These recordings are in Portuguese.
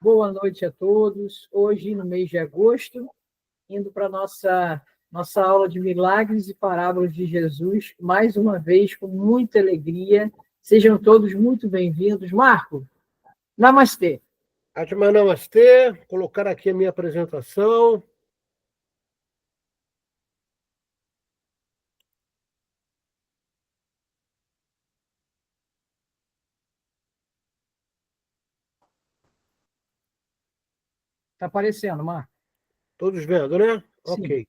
Boa noite a todos. Hoje, no mês de agosto, indo para a nossa aula de milagres e parábolas de Jesus, mais uma vez, com muita alegria. Sejam todos muito bem-vindos. Marco, namastê. Atma Namastê, colocar aqui a minha apresentação. Está aparecendo, Marco? Todos vendo, né? Sim. Ok.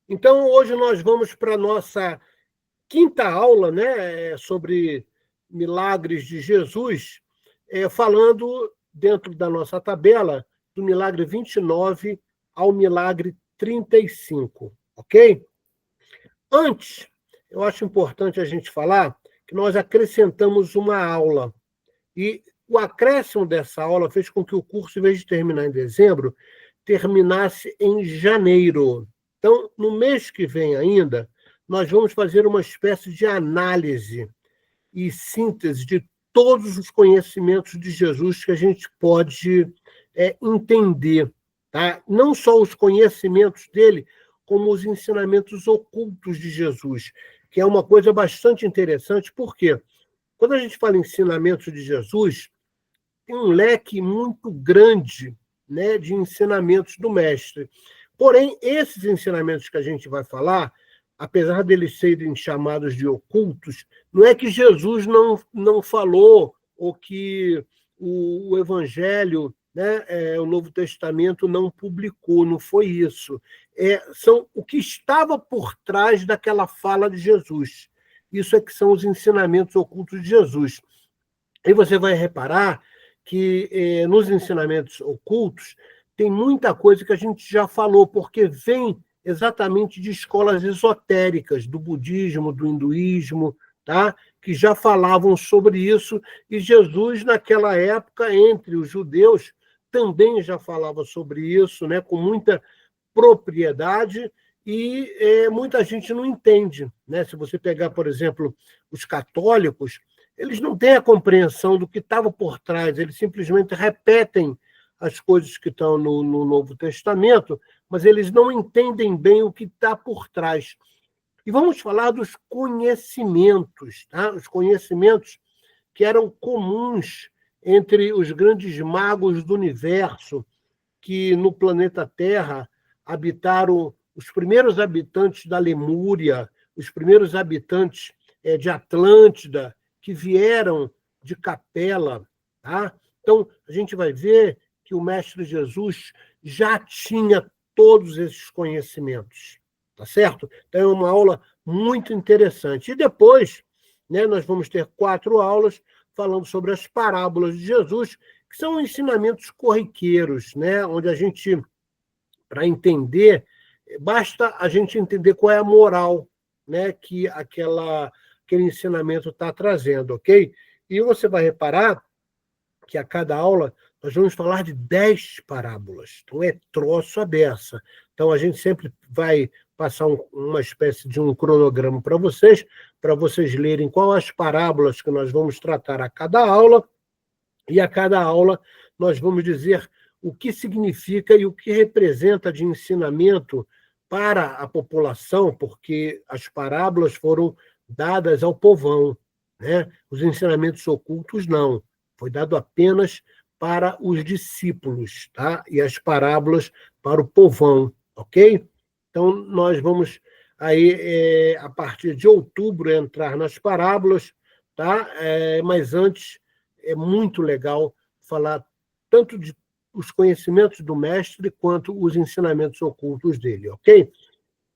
Então, hoje nós vamos para a nossa quinta aula, né, sobre milagres de Jesus, falando dentro da nossa tabela do milagre 29 ao milagre 35, ok? Antes, eu acho importante a gente falar que nós acrescentamos uma aula. E o acréscimo dessa aula fez com que o curso, em vez de terminar em dezembro, terminasse em janeiro. Então, no mês que vem ainda, nós vamos fazer uma espécie de análise e síntese de todos os conhecimentos de Jesus que a gente pode entender. Tá? Não só os conhecimentos dele, como os ensinamentos ocultos de Jesus, que é uma coisa bastante interessante, porque quando a gente fala em ensinamentos de Jesus, tem um leque muito grande, né, de ensinamentos do mestre. Porém, esses ensinamentos que a gente vai falar, apesar deles serem chamados de ocultos, não é que Jesus não falou ou que o Evangelho, né, o Novo Testamento não publicou, não foi isso. São o que estava por trás daquela fala de Jesus. Isso é que são os ensinamentos ocultos de Jesus. E você vai reparar que nos ensinamentos ocultos tem muita coisa que a gente já falou, porque vem exatamente de escolas esotéricas, do budismo, do hinduísmo, tá? Que já falavam sobre isso, e Jesus, naquela época, entre os judeus, também já falava sobre isso, né? Com muita propriedade, e muita gente não entende. Né? Se você pegar, por exemplo, os católicos, eles não têm a compreensão do que estava por trás, eles simplesmente repetem as coisas que estão no Novo Testamento, mas eles não entendem bem o que está por trás. E vamos falar dos conhecimentos, tá? Os conhecimentos que eram comuns entre os grandes magos do universo, que no planeta Terra habitaram os primeiros habitantes da Lemúria, os primeiros habitantes de Atlântida, que vieram de Capela. Tá? Então, a gente vai ver que o Mestre Jesus já tinha todos esses conhecimentos. Tá certo? Então, é uma aula muito interessante. E depois, né, nós vamos ter 4 aulas falando sobre as parábolas de Jesus, que são ensinamentos corriqueiros, né, onde a gente, para entender, basta a gente entender qual é a moral, né, que aquele ensinamento está trazendo, ok? E você vai reparar que a cada aula nós vamos falar de 10 parábolas. Então, é troço à beça. Então, a gente sempre vai passar uma espécie de um cronograma para vocês lerem quais as parábolas que nós vamos tratar a cada aula, e a cada aula nós vamos dizer o que significa e o que representa de ensinamento para a população, porque as parábolas foram dadas ao povão, né? Os ensinamentos ocultos não. Foi dado apenas para os discípulos, tá? E as parábolas para o povão, ok? Então, nós vamos aí, a partir de outubro, entrar nas parábolas, tá? Mas antes, é muito legal falar tanto de os conhecimentos do mestre quanto os ensinamentos ocultos dele, ok?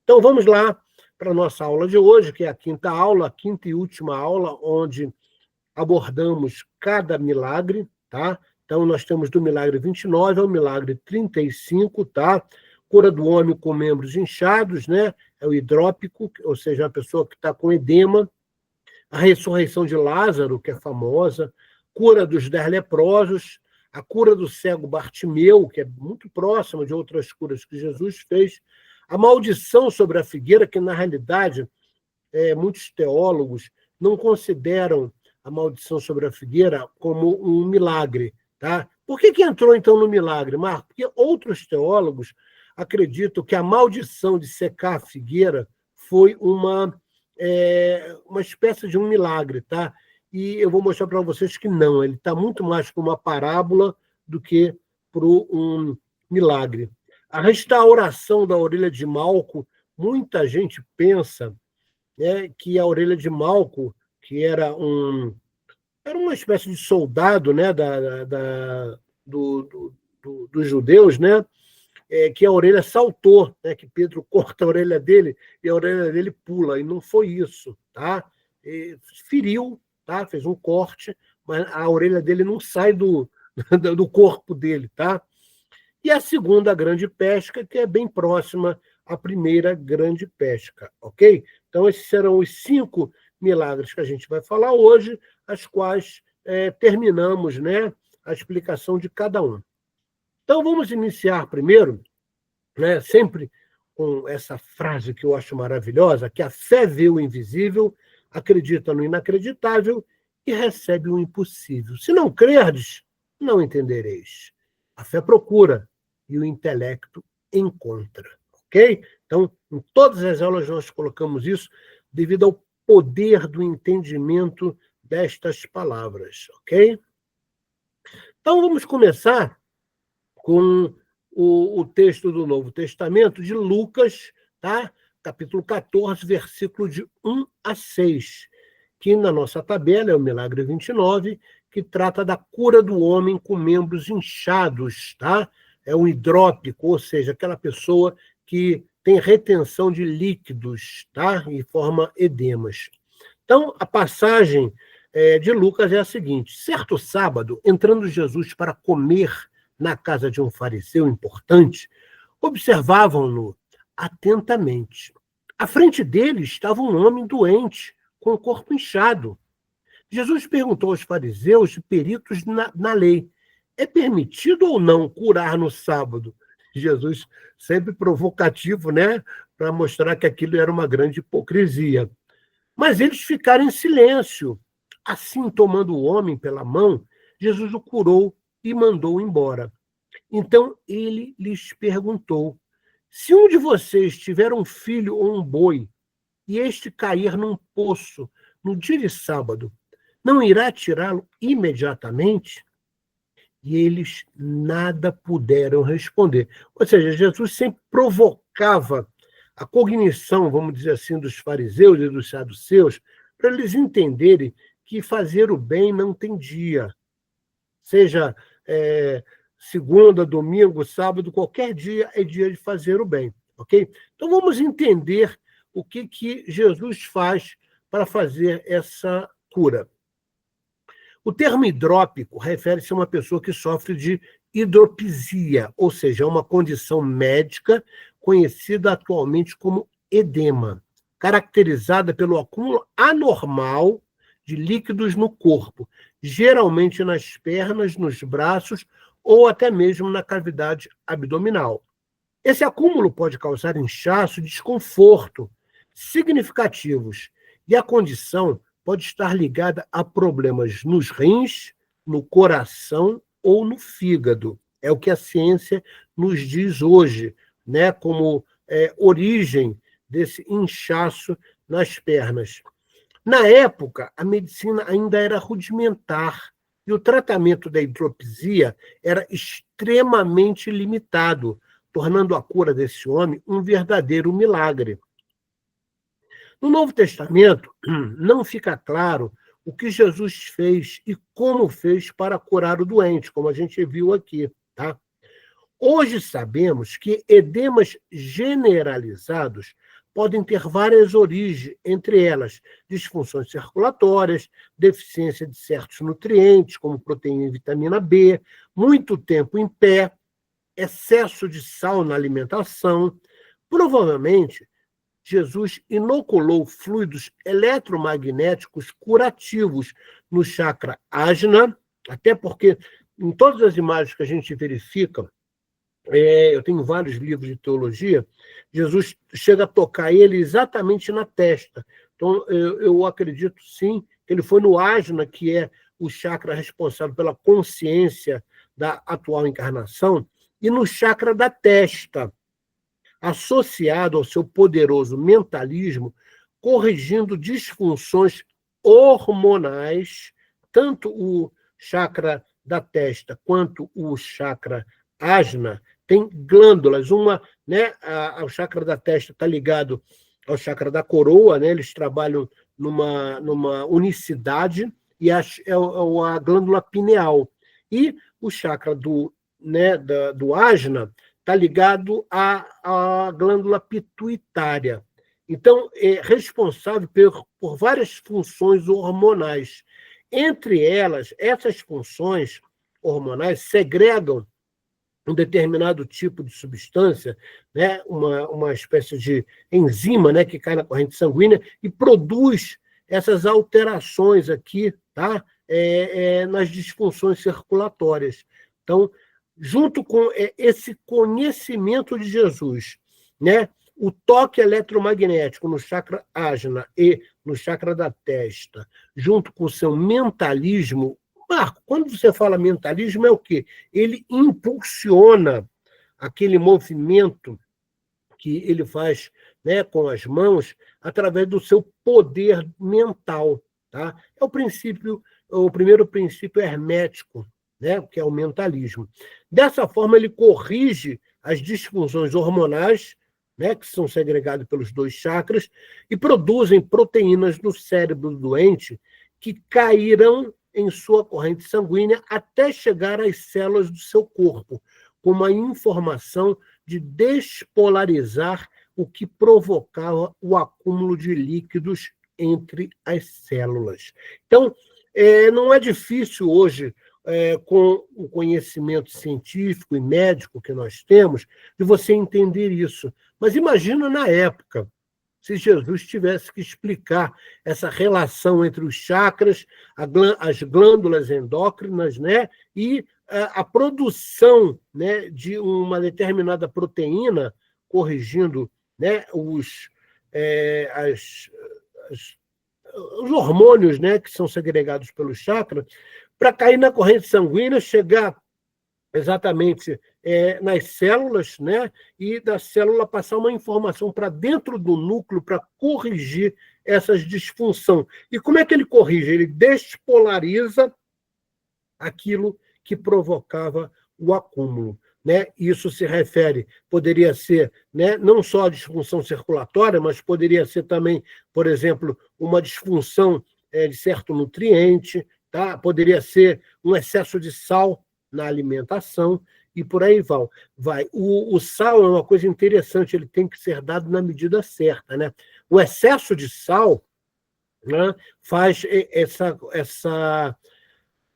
Então, vamos lá para a nossa aula de hoje, que é a quinta aula, a quinta e última aula, onde abordamos cada milagre, tá? Então, nós temos do milagre 29 ao milagre 35, tá? Cura do homem com membros inchados, né? É o hidrópico, ou seja, a pessoa que está com edema. A ressurreição de Lázaro, que é famosa. Cura dos 10 leprosos. A cura do cego Bartimeu, que é muito próxima de outras curas que Jesus fez. A maldição sobre a figueira, que, na realidade, muitos teólogos não consideram a maldição sobre a figueira como um milagre, tá? Por que entrou, então, no milagre, Marco? Porque outros teólogos acreditam que a maldição de secar a figueira foi uma espécie de um milagre, tá? E eu vou mostrar para vocês que não, ele está muito mais para uma parábola do que para um milagre. A restauração da orelha de Malco, muita gente pensa, né, que a orelha de Malco, que era uma espécie de soldado, né, dos judeus, né, que a orelha saltou, né, que Pedro corta a orelha dele e a orelha dele pula, e não foi isso, tá? Feriu, tá? Fez um corte, mas a orelha dele não sai do corpo dele, tá? E a segunda grande pesca, que é bem próxima à primeira grande pesca, ok? Então, esses serão os 5 milagres que a gente vai falar hoje, as quais terminamos, né, a explicação de cada um. Então, vamos iniciar primeiro, né, sempre com essa frase que eu acho maravilhosa, que a fé vê o invisível, acredita no inacreditável e recebe o impossível. Se não crerdes, não entendereis. A fé procura e o intelecto encontra. Ok? Então, em todas as aulas nós colocamos isso devido ao poder do entendimento destas palavras. Ok? Então, vamos começar com o texto do Novo Testamento de Lucas, tá? Capítulo 14, versículo de 1 a 6, que na nossa tabela é o milagre 29, que trata da cura do homem com membros inchados, tá? É um hidrópico, ou seja, aquela pessoa que tem retenção de líquidos, tá? E forma edemas. Então, a passagem de Lucas é a seguinte: certo sábado, entrando Jesus para comer na casa de um fariseu importante, observavam-no atentamente. À frente dele estava um homem doente, com o corpo inchado. Jesus perguntou aos fariseus e peritos na lei: é permitido ou não curar no sábado? Jesus, sempre provocativo, né? Para mostrar que aquilo era uma grande hipocrisia. Mas eles ficaram em silêncio. Assim, tomando o homem pela mão, Jesus o curou e mandou embora. Então ele lhes perguntou: se um de vocês tiver um filho ou um boi, e este cair num poço no dia de sábado, não irá tirá-lo imediatamente? E eles nada puderam responder. Ou seja, Jesus sempre provocava a cognição, vamos dizer assim, dos fariseus e dos saduceus, para eles entenderem que fazer o bem não tem dia. Seja segunda, domingo, sábado, qualquer dia é dia de fazer o bem, ok? Então vamos entender o que Jesus faz para fazer essa cura. O termo hidrópico refere-se a uma pessoa que sofre de hidropisia, ou seja, é uma condição médica conhecida atualmente como edema, caracterizada pelo acúmulo anormal de líquidos no corpo, geralmente nas pernas, nos braços ou até mesmo na cavidade abdominal. Esse acúmulo pode causar inchaço e desconforto significativos, e a condição pode estar ligada a problemas nos rins, no coração ou no fígado. É o que a ciência nos diz hoje, né, como origem desse inchaço nas pernas. Na época, a medicina ainda era rudimentar e o tratamento da hidropisia era extremamente limitado, tornando a cura desse homem um verdadeiro milagre. No Novo Testamento, não fica claro o que Jesus fez e como fez para curar o doente, como a gente viu aqui, tá? Hoje sabemos que edemas generalizados podem ter várias origens, entre elas disfunções circulatórias, deficiência de certos nutrientes, como proteína e vitamina B, muito tempo em pé, excesso de sal na alimentação. Provavelmente, Jesus inoculou fluidos eletromagnéticos curativos no chakra Ajna, até porque em todas as imagens que a gente verifica, eu tenho vários livros de teologia, Jesus chega a tocar ele exatamente na testa. Então, eu acredito, sim, que ele foi no Ajna, que é o chakra responsável pela consciência, da atual encarnação, e no chakra da testa, associado ao seu poderoso mentalismo, corrigindo disfunções hormonais, tanto o chakra da testa quanto o chakra ajna tem glândulas. O chakra da testa está ligado ao chakra da coroa, né? Eles trabalham numa unicidade, e é a glândula pineal. E o chakra do ajna está ligado à glândula pituitária. Então, é responsável por várias funções hormonais. Entre elas, essas funções hormonais segregam um determinado tipo de substância, né, uma espécie de enzima, né, que cai na corrente sanguínea e produz essas alterações aqui, tá, nas disfunções circulatórias. Então, junto com esse conhecimento de Jesus, né, o toque eletromagnético no chakra ajna e no chakra da testa, junto com o seu mentalismo. Marco, quando você fala mentalismo, é o quê? Ele impulsiona aquele movimento que ele faz, né, com as mãos, através do seu poder mental. Tá? É o primeiro princípio hermético, né, que é o mentalismo. Dessa forma, ele corrige as disfunções hormonais, né, que são segregadas pelos dois chakras, e produzem proteínas no cérebro do doente que cairão em sua corrente sanguínea até chegar às células do seu corpo, com uma informação de despolarizar o que provocava o acúmulo de líquidos entre as células. Então, não é difícil hoje, com o conhecimento científico e médico que nós temos, de você entender isso. Mas imagina na época, se Jesus tivesse que explicar essa relação entre os chakras, as glândulas endócrinas, né, e a produção, né, de uma determinada proteína, corrigindo, né, os hormônios, né, que são segregados pelo chakra, para cair na corrente sanguínea, chegar exatamente nas células, né? E da célula passar uma informação para dentro do núcleo para corrigir essas disfunções. E como é que ele corrige? Ele despolariza aquilo que provocava o acúmulo. Né? Isso se refere, poderia ser, né, não só a disfunção circulatória, mas poderia ser também, por exemplo, uma disfunção de certo nutriente, tá? Poderia ser um excesso de sal na alimentação, e por aí vai. O sal é uma coisa interessante, ele tem que ser dado na medida certa. Né? O excesso de sal, né, faz essa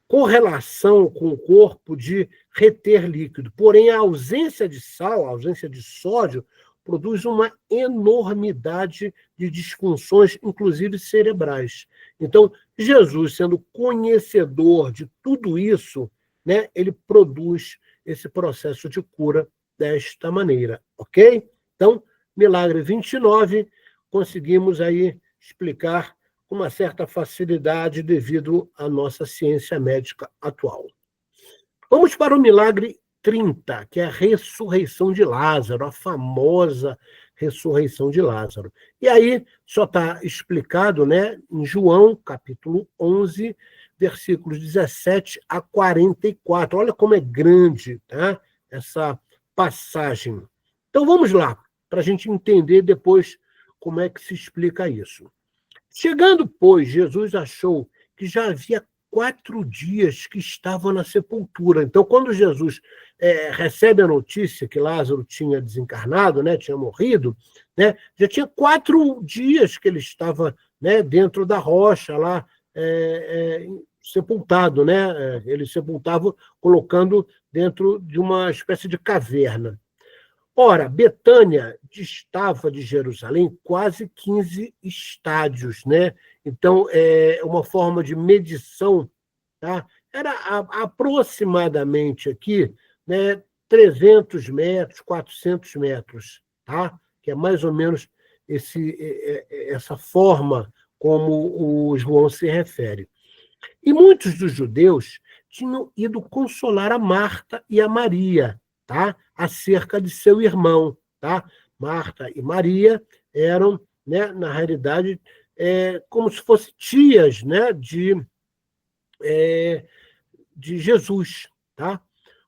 correlação com o corpo de reter líquido. Porém, a ausência de sal, a ausência de sódio, produz uma enormidade de disfunções, inclusive cerebrais. Então, Jesus, sendo conhecedor de tudo isso, né, ele produz esse processo de cura desta maneira, ok? Então, milagre 29, conseguimos aí explicar com uma certa facilidade devido à nossa ciência médica atual. Vamos para o milagre 30, que é a ressurreição de Lázaro, a famosa ressurreição de Lázaro. E aí só está explicado, né, em João, capítulo 11, versículos 17 a 44. Olha como é grande, tá, essa passagem. Então vamos lá, para a gente entender depois como é que se explica isso. Chegando, pois, Jesus achou que já havia 4 dias que estava na sepultura. Então, quando Jesus recebe a notícia que Lázaro tinha desencarnado, né, tinha morrido, né, já tinha 4 dias que ele estava, né, dentro da rocha lá, sepultado, né? Ele sepultava colocando dentro de uma espécie de caverna. Ora, Betânia distava de Jerusalém quase 15 estádios, né? Então, uma forma de medição, tá? Era aproximadamente aqui, né, 300 metros, 400 metros, tá? Que é mais ou menos essa forma como o João se refere. E muitos dos judeus tinham ido consolar a Marta e a Maria, tá? Acerca de seu irmão, tá? Marta e Maria eram, né, na realidade, como se fossem tias, né, de Jesus, tá?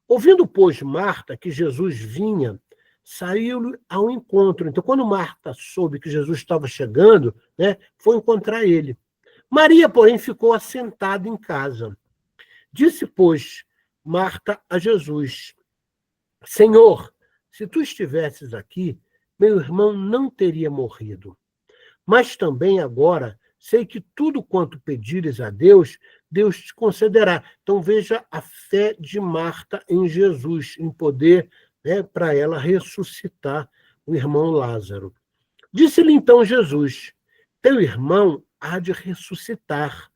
Ouvindo, pois, Marta que Jesus vinha, saiu-lhe ao encontro. Então, quando Marta soube que Jesus estava chegando, né, foi encontrar ele. Maria, porém, ficou assentada em casa. Disse, pois, Marta a Jesus: Senhor, se tu estivesses aqui, meu irmão não teria morrido. Mas também agora sei que tudo quanto pedires a Deus, Deus te concederá. Então veja a fé de Marta em Jesus, em poder, né, para ela ressuscitar o irmão Lázaro. Disse-lhe então Jesus: teu irmão há de ressuscitar.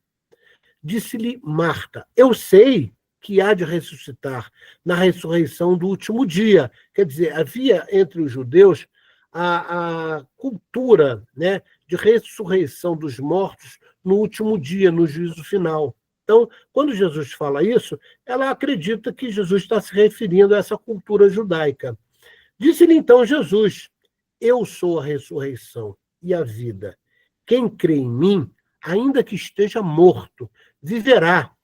Disse-lhe Marta: eu sei que há de ressuscitar na ressurreição do último dia. Quer dizer, havia entre os judeus a cultura, né, de ressurreição dos mortos no último dia, no juízo final. Então, quando Jesus fala isso, ela acredita que Jesus está se referindo a essa cultura judaica. Disse-lhe então Jesus: eu sou a ressurreição e a vida. Quem crê em mim, ainda que esteja morto, viverá.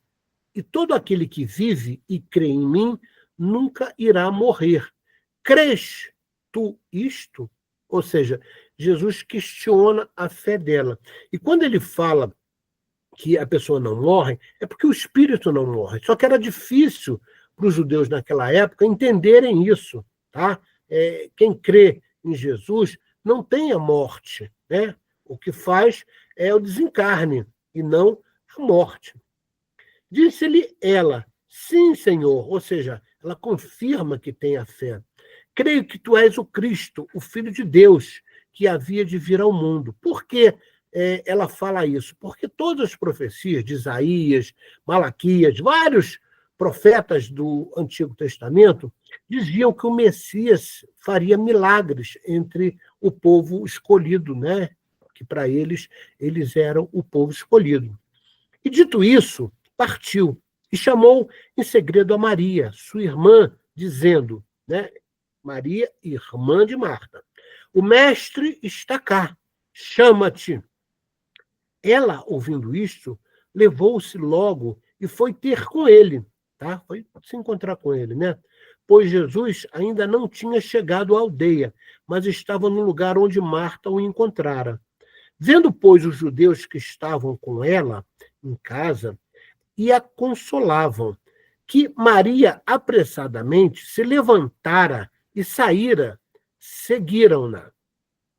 E todo aquele que vive e crê em mim nunca irá morrer. Crês tu isto? Ou seja, Jesus questiona a fé dela. E quando ele fala que a pessoa não morre, é porque o espírito não morre. Só que era difícil para os judeus naquela época entenderem isso, tá? Quem crê em Jesus não tem a morte, né? O que faz é o desencarne e não a morte. Disse-lhe ela: sim, Senhor, ou seja, ela confirma que tem a fé. Creio que tu és o Cristo, o Filho de Deus, que havia de vir ao mundo. Por que ela fala isso? Porque todas as profecias de Isaías, Malaquias, vários profetas do Antigo Testamento diziam que o Messias faria milagres entre o povo escolhido, né? Que para eles eram o povo escolhido. E dito isso, partiu e chamou em segredo a Maria, sua irmã, dizendo, né? Maria, irmã de Marta: o mestre está cá, chama-te. Ela, ouvindo isto, levou-se logo e foi ter com ele, tá? Foi se encontrar com ele, né? Pois Jesus ainda não tinha chegado à aldeia, mas estava no lugar onde Marta o encontrara. Vendo, pois, os judeus que estavam com ela em casa, e a consolavam, que Maria apressadamente se levantara e saíra, seguiram-na,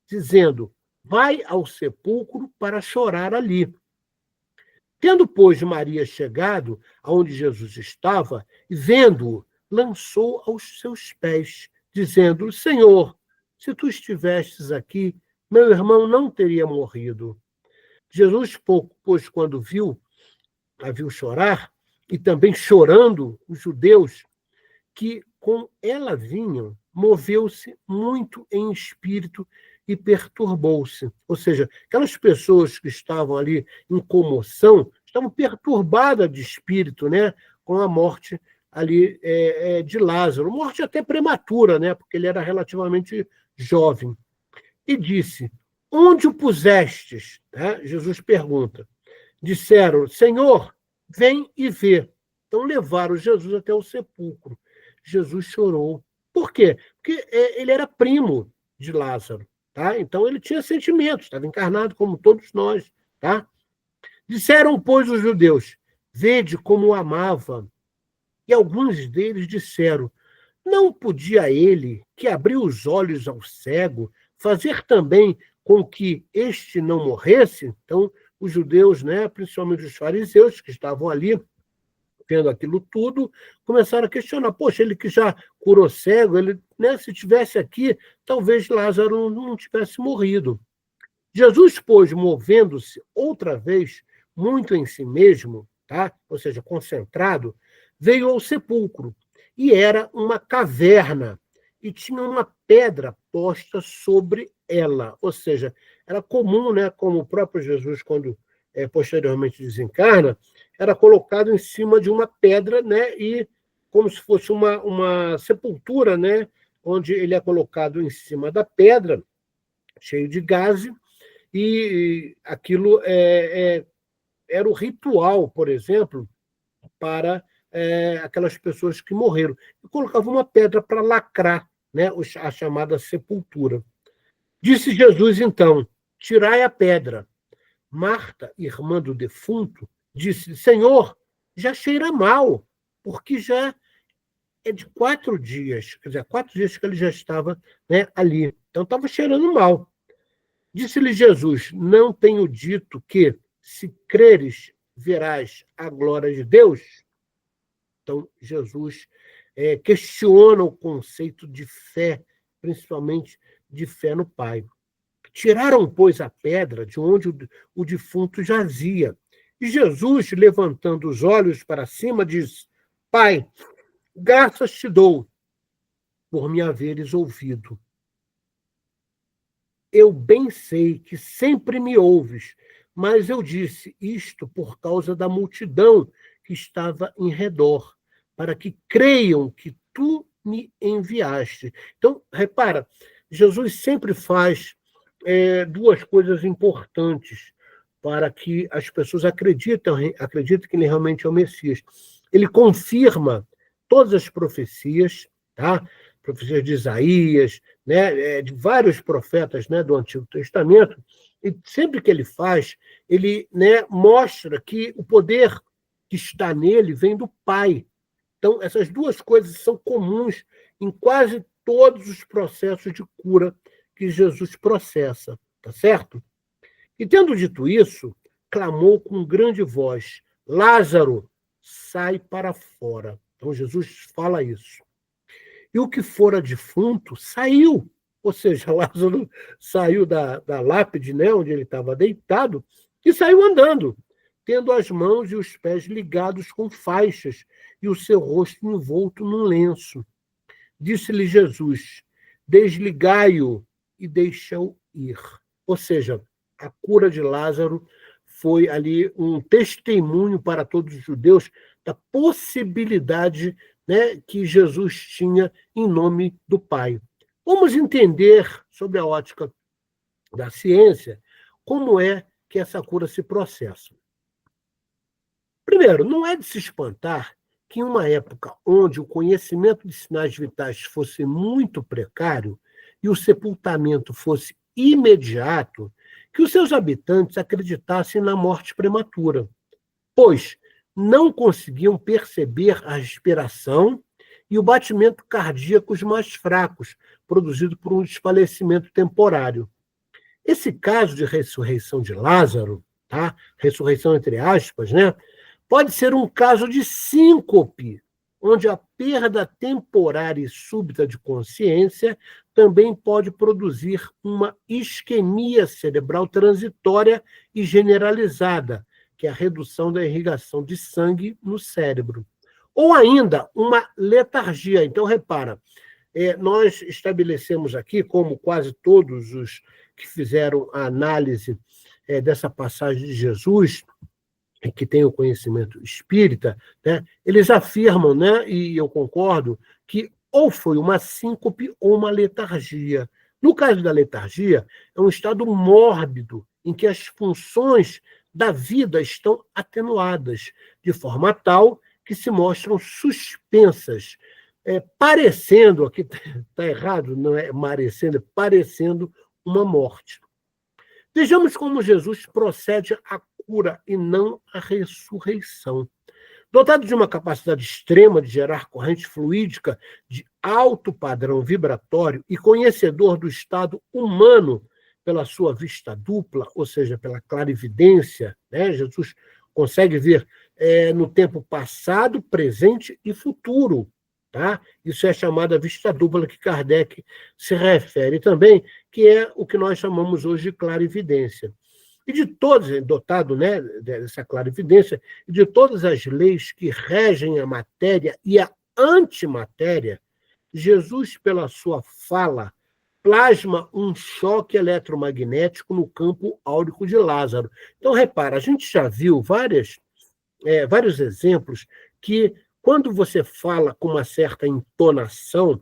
dizendo: vai ao sepulcro para chorar ali. Tendo, pois, Maria chegado aonde Jesus estava, e vendo-o, lançou aos seus pés, dizendo: Senhor, se tu estivestes aqui, meu irmão não teria morrido. Jesus, pois, quando a viu chorar, e também chorando os judeus que com ela vinham, moveu-se muito em espírito e perturbou-se. Ou seja, aquelas pessoas que estavam ali em comoção estavam perturbadas de espírito, né, com a morte ali de Lázaro. Morte até prematura, né, porque ele era relativamente jovem. E disse: onde o pusestes? Jesus pergunta. Disseram: Senhor, vem e vê. Então levaram Jesus até o sepulcro. Jesus chorou. Por quê? Porque ele era primo de Lázaro, tá? Então ele tinha sentimentos, estava encarnado como todos nós, tá? Disseram, pois, os judeus: vede como o amava. E alguns deles disseram: não podia ele, que abriu os olhos ao cego, fazer também com que este não morresse? Então, os judeus, né, principalmente os fariseus, que estavam ali vendo aquilo tudo, começaram a questionar: poxa, ele que já curou cego, ele, né, se tivesse aqui, talvez Lázaro não tivesse morrido. Jesus, pois, movendo-se outra vez, muito em si mesmo, tá? Ou seja, concentrado, veio ao sepulcro, e era uma caverna, e tinha uma pedra posta sobre ela. Ou seja, era comum, né, como o próprio Jesus, quando posteriormente desencarna, era colocado em cima de uma pedra, né? E como se fosse uma sepultura, né? Onde ele é colocado em cima da pedra, cheio de gaze, e aquilo era o ritual, por exemplo, para aquelas pessoas que morreram. E colocava uma pedra para lacrar, né? A chamada sepultura. Disse Jesus, então, tirai a pedra. Marta, irmã do defunto, disse, Senhor, já cheira mal, porque já é de 4 dias, quer dizer, 4 dias que ele já estava, né, ali. Então estava cheirando mal. Disse-lhe Jesus, não tenho dito que, se creres, verás a glória de Deus? Então, Jesus questiona o conceito de fé, principalmente de fé no Pai. Tiraram, pois, a pedra de onde o defunto jazia. E Jesus, levantando os olhos para cima, diz, Pai, graças te dou por me haveres ouvido. Eu bem sei que sempre me ouves, mas eu disse isto por causa da multidão que estava em redor, para que creiam que tu me enviaste. Então, repara, Jesus sempre faz duas coisas importantes para que as pessoas acreditem que ele realmente é o Messias. Ele confirma todas as profecias, tá? Profecias de Isaías, né? De vários profetas, né, do Antigo Testamento, e sempre que ele faz, ele, né, mostra que o poder que está nele vem do Pai. Então, essas duas coisas são comuns em quase todos os processos de cura que Jesus processa, tá certo? E tendo dito isso, clamou com grande voz, Lázaro, sai para fora. Então Jesus fala isso. E o que fora defunto saiu, ou seja, Lázaro saiu da lápide, né, onde ele estava deitado, e saiu andando, tendo as mãos e os pés ligados com faixas e o seu rosto envolto num lenço. Disse-lhe Jesus, desligai-o e deixa-o ir. Ou seja, a cura de Lázaro foi ali um testemunho para todos os judeus da possibilidade, né, que Jesus tinha em nome do Pai. Vamos entender, sob a ótica da ciência, como é que essa cura se processa. Primeiro, não é de se espantar que em uma época onde o conhecimento de sinais vitais fosse muito precário e o sepultamento fosse imediato, que os seus habitantes acreditassem na morte prematura, pois não conseguiam perceber a respiração e o batimento cardíacos mais fracos, produzido por um desfalecimento temporário. Esse caso de ressurreição de Lázaro, tá? Ressurreição entre aspas, né? Pode ser um caso de síncope, onde a perda temporária e súbita de consciência também pode produzir uma isquemia cerebral transitória e generalizada, que é a redução da irrigação de sangue no cérebro. Ou ainda, uma letargia. Então, repara, nós estabelecemos aqui, como quase todos os que fizeram a análise dessa passagem de Jesus, que tem o conhecimento espírita, né, eles afirmam, né, e eu concordo, que ou foi uma síncope ou uma letargia. No caso da letargia, é um estado mórbido, em que as funções da vida estão atenuadas, de forma tal que se mostram suspensas, parecendo, aqui está errado, não é parecendo, é parecendo uma morte. Vejamos como Jesus procede à cura e não à ressurreição. Dotado de uma capacidade extrema de gerar corrente fluídica de alto padrão vibratório e conhecedor do estado humano pela sua vista dupla, ou seja, pela clarividência, né? Jesus consegue ver no tempo passado, presente e futuro. Tá? Isso é chamada vista dupla que Kardec se refere também, que é o que nós chamamos hoje de clarividência. E de todos, dotado, né, dessa clarividência, e de todas as leis que regem a matéria e a antimatéria, Jesus, pela sua fala, plasma um choque eletromagnético no campo áurico de Lázaro. Então, repara, a gente já viu várias vários exemplos que, quando você fala com uma certa entonação,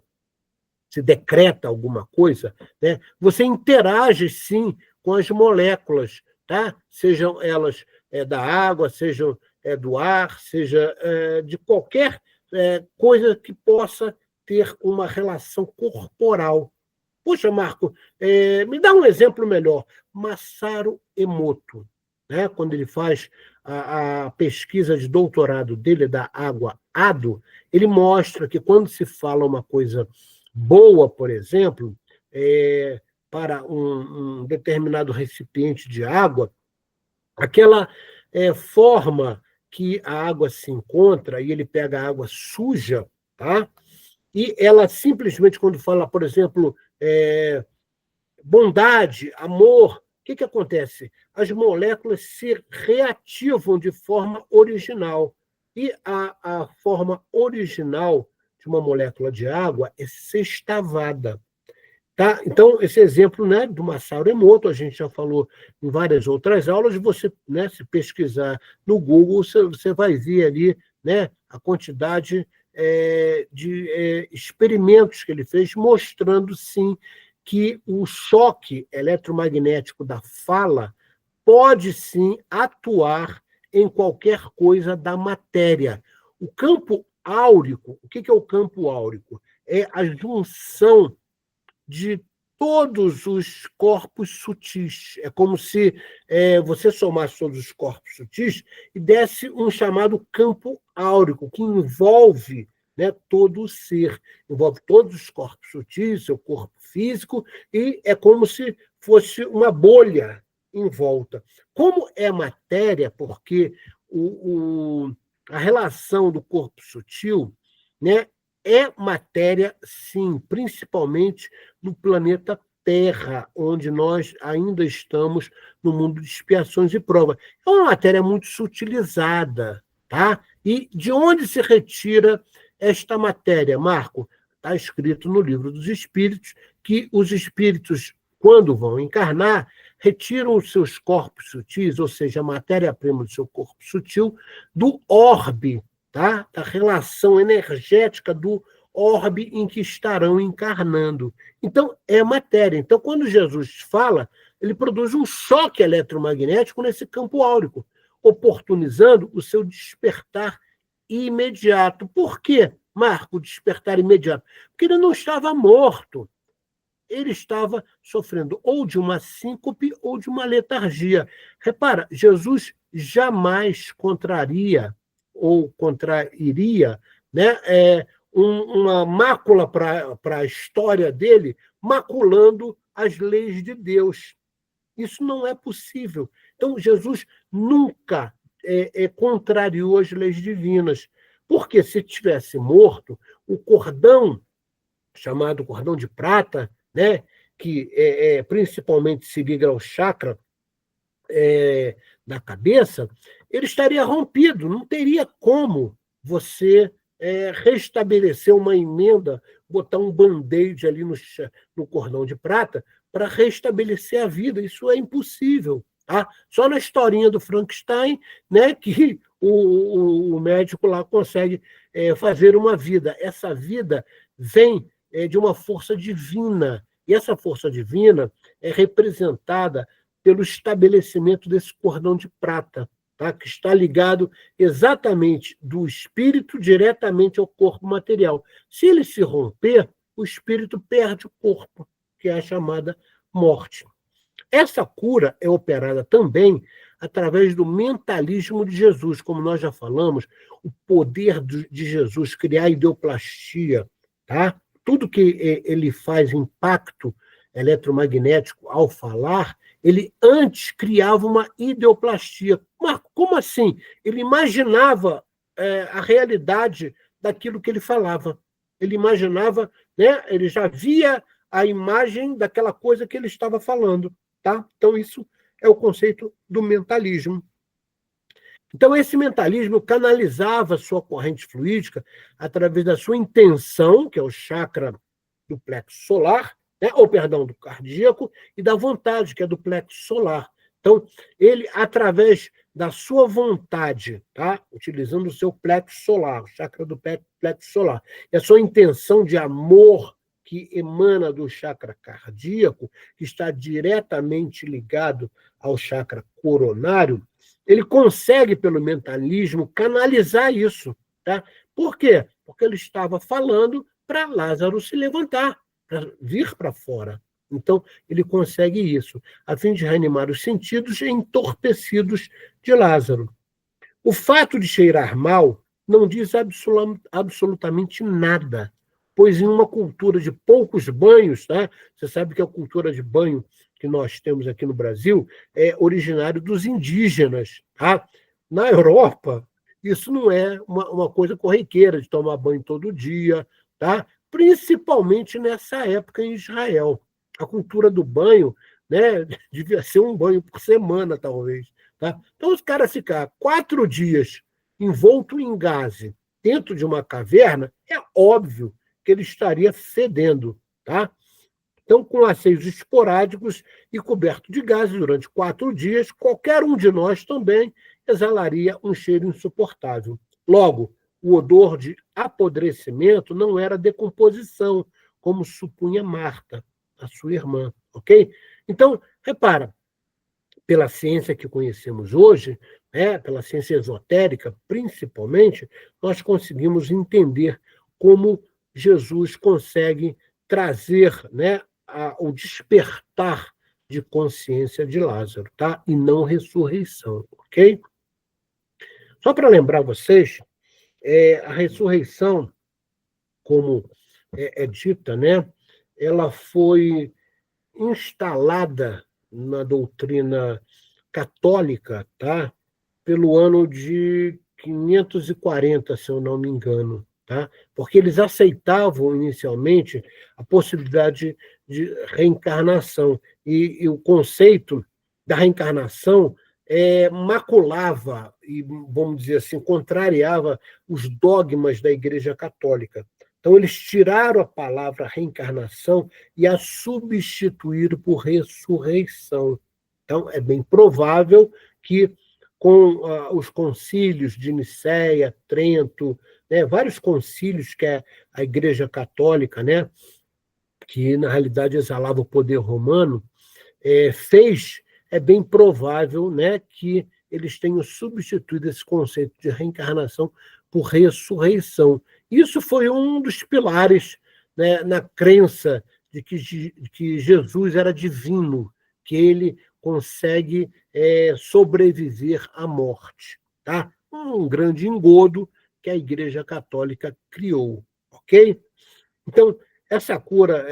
se decreta alguma coisa, né, você interage, sim, com as moléculas, tá? Sejam elas da água, sejam do ar, seja de qualquer coisa que possa ter uma relação corporal. Puxa, Marco, me dá um exemplo melhor. Masaru Emoto, né, quando ele faz a pesquisa de doutorado dele da água Ado, ele mostra que quando se fala uma coisa boa, por exemplo, para um determinado recipiente de água, aquela forma que a água se encontra, e ele pega a água suja, tá? E ela simplesmente, quando fala, por exemplo, bondade, amor, o que acontece? As moléculas se reativam de forma original. E a forma original de uma molécula de água é sextavada. Tá? Então, esse exemplo, né, do Masaru Emoto, a gente já falou em várias outras aulas, você, né, se pesquisar no Google, você vai ver ali, né, a quantidade de experimentos que ele fez, mostrando, sim, que o choque eletromagnético da fala pode, sim, atuar em qualquer coisa da matéria. O campo áurico, o que é o campo áurico? É a junção de todos os corpos sutis. É como se você somasse todos os corpos sutis e desse um chamado campo áurico, que envolve, né, todo o ser, envolve todos os corpos sutis, seu corpo físico, e é como se fosse uma bolha em volta. Como é matéria, porque a relação do corpo sutil, né, é matéria, sim, principalmente no planeta Terra, onde nós ainda estamos no mundo de expiações e provas. É uma matéria muito sutilizada, tá? E de onde se retira esta matéria, Marco? Está escrito no Livro dos Espíritos que os espíritos, quando vão encarnar, retiram os seus corpos sutis, ou seja, a matéria-prima do seu corpo sutil, do orbe, tá? Da relação energética do orbe em que estarão encarnando. Então, é matéria. Então, quando Jesus fala, ele produz um choque eletromagnético nesse campo áurico, oportunizando o seu despertar imediato. Por quê, Marco, despertar imediato? Porque ele não estava morto. Ele estava sofrendo ou de uma síncope ou de uma letargia. Repara, Jesus jamais contraria ou contrairia, né, uma mácula para a história dele, maculando as leis de Deus. Isso não é possível. Então, Jesus nunca contrariou as leis divinas, porque se tivesse morto, o cordão, chamado cordão de prata, né, que principalmente se liga ao chakra da cabeça, ele estaria rompido, não teria como você restabelecer uma emenda, botar um band-aid ali no cordão de prata para restabelecer a vida. Isso é impossível. Tá? Só na historinha do Frankenstein, né, que o médico lá consegue fazer uma vida. Essa vida vem de uma força divina, e essa força divina é representada pelo estabelecimento desse cordão de prata, tá? Que está ligado exatamente do espírito diretamente ao corpo material. Se ele se romper, o espírito perde o corpo, que é a chamada morte. Essa cura é operada também através do mentalismo de Jesus, como nós já falamos, o poder de Jesus criar ideoplastia, tá? Tudo que ele faz impacto eletromagnético ao falar, ele antes criava uma ideoplastia. Marco, como assim? Ele imaginava a realidade daquilo que ele falava. Ele imaginava, né? Ele já via a imagem daquela coisa que ele estava falando. Tá? Então, isso é o conceito do mentalismo. Então, esse mentalismo canalizava sua corrente fluídica através da sua intenção, que é o chakra do plexo solar, né? Ou, perdão, do cardíaco, e da vontade, que é do plexo solar. Então, ele, através da sua vontade, tá? Utilizando o seu plexo solar, o chakra do plexo solar, e a sua intenção de amor que emana do chakra cardíaco, que está diretamente ligado ao chakra coronário, ele consegue, pelo mentalismo, canalizar isso. Tá? Por quê? Porque ele estava falando para Lázaro se levantar, para vir para fora. Então, ele consegue isso, a fim de reanimar os sentidos entorpecidos de Lázaro. O fato de cheirar mal não diz absolutamente nada, pois em uma cultura de poucos banhos, tá? Você sabe que a cultura de banho que nós temos aqui no Brasil é originário dos indígenas. Tá? Na Europa, isso não é uma coisa corriqueira de tomar banho todo dia, tá? Principalmente nessa época em Israel. A cultura do banho, né, devia ser um banho por semana, talvez. Tá? Então, os caras ficar 4 dias envolto em gaze dentro de uma caverna, é óbvio que ele estaria fedendo. Tá? Então, com asseios esporádicos e coberto de gases durante 4 dias, qualquer um de nós também exalaria um cheiro insuportável. Logo, o odor de apodrecimento não era decomposição, como supunha Marta, a sua irmã, ok? Então, repara, pela ciência que conhecemos hoje, pela ciência esotérica, principalmente, nós conseguimos entender como Jesus consegue trazer, né, o despertar de consciência de Lázaro, tá? E não ressurreição, ok? Só para lembrar vocês, a ressurreição, como é dita, né, ela foi instalada na doutrina católica, tá? Pelo ano de 540, se eu não me engano, tá? Porque eles aceitavam inicialmente a possibilidade de reencarnação e o conceito da reencarnação maculava e, vamos dizer assim, contrariava os dogmas da Igreja Católica. Então, eles tiraram a palavra reencarnação e a substituíram por ressurreição. Então, é bem provável que, com os concílios de Nicéia, Trento, né, vários concílios que a Igreja Católica, né, que na realidade exalava o poder romano, fez, é bem provável, né, que eles tenham substituído esse conceito de reencarnação por ressurreição. Isso foi um dos pilares, né, na crença de que Jesus era divino, que ele consegue sobreviver à morte. Tá? Um grande engodo que a Igreja Católica criou. Ok? Então, essa cura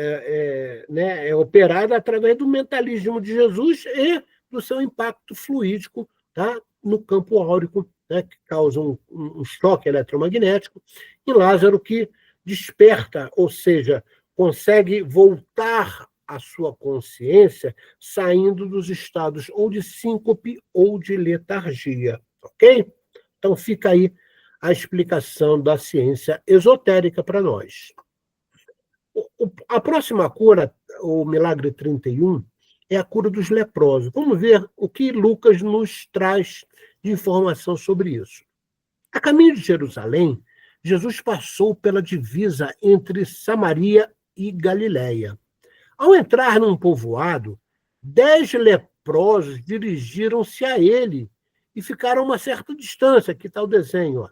né, é operada através do mentalismo de Jesus e do seu impacto fluídico, tá, no campo áurico, né, que causa um choque eletromagnético, e Lázaro que desperta, ou seja, consegue voltar à sua consciência saindo dos estados ou de síncope ou de letargia. Ok? Então fica aí a explicação da ciência esotérica para nós. A próxima cura, o milagre 31, é a cura dos leprosos. Vamos ver o que Lucas nos traz de informação sobre isso. A caminho de Jerusalém, Jesus passou pela divisa entre Samaria e Galiléia. Ao entrar num povoado, 10 leprosos dirigiram-se a ele e ficaram a uma certa distância. Aqui está o desenho. Ó.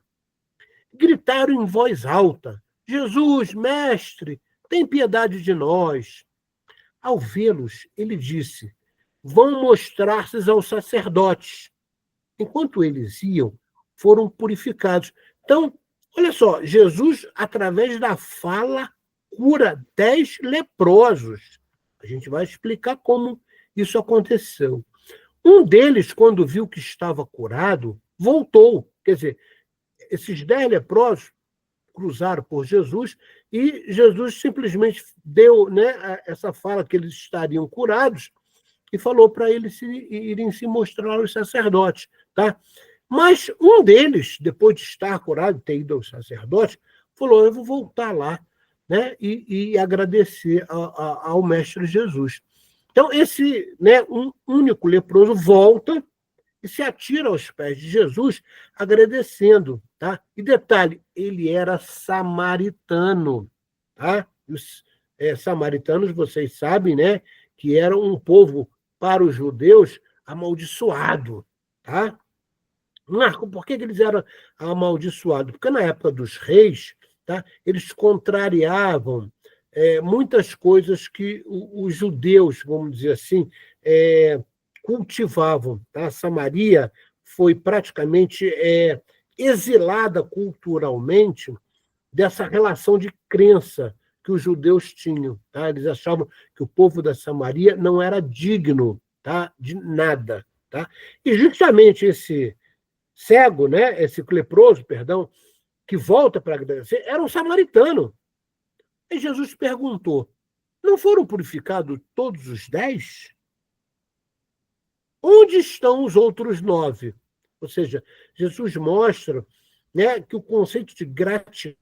Gritaram em voz alta: Jesus, mestre, tem piedade de nós. Ao vê-los, ele disse: vão mostrar-se aos sacerdotes. Enquanto eles iam, foram purificados. Então, olha só, Jesus, através da fala, cura 10 leprosos. A gente vai explicar como isso aconteceu. Um deles, quando viu que estava curado, voltou. Quer dizer, esses 10 leprosos cruzaram por Jesus e Jesus simplesmente deu, né, essa fala que eles estariam curados e falou para eles irem se mostrar aos sacerdotes. Tá? Mas um deles, depois de estar curado, ter ido aos sacerdotes, falou: eu vou voltar lá, né, e agradecer ao Mestre Jesus. Então, esse, né, um único leproso volta e se atira aos pés de Jesus, agradecendo. Tá? E detalhe, ele era samaritano. Tá? Os samaritanos, vocês sabem, né, que eram um povo, para os judeus, amaldiçoado. Tá? Marco, por que eles eram amaldiçoados? Porque na época dos reis, tá, eles contrariavam muitas coisas que os judeus, vamos dizer assim, cultivavam. Tá? Samaria foi praticamente exilada culturalmente dessa relação de crença que os judeus tinham. Tá? Eles achavam que o povo da Samaria não era digno, tá, de nada. Tá? E justamente esse cego, né, esse leproso, perdão, que volta para agradecer, era um samaritano. E Jesus perguntou: não foram purificados todos os 10? Onde estão os outros 9? Ou seja, Jesus mostra, né, que o conceito de gratidão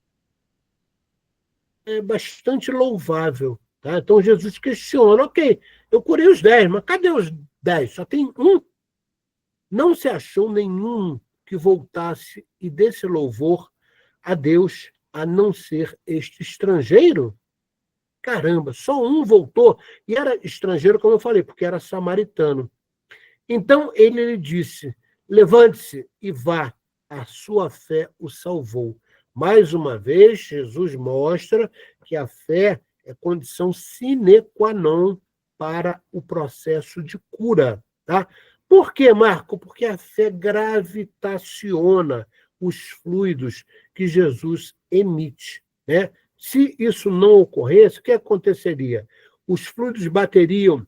é bastante louvável. Tá? Então Jesus questiona: ok, eu curei os 10, mas cadê os 10? Só tem um? Não se achou nenhum que voltasse e desse louvor a Deus, a não ser este estrangeiro? Caramba, só um voltou, e era estrangeiro, como eu falei, porque era samaritano. Então ele lhe disse: levante-se e vá, a sua fé o salvou. Mais uma vez, Jesus mostra que a fé é condição sine qua non para o processo de cura. Tá? Por quê, Marco? Porque a fé gravitaciona os fluidos que Jesus emite. Né? Se isso não ocorresse, o que aconteceria? Os fluidos bateriam,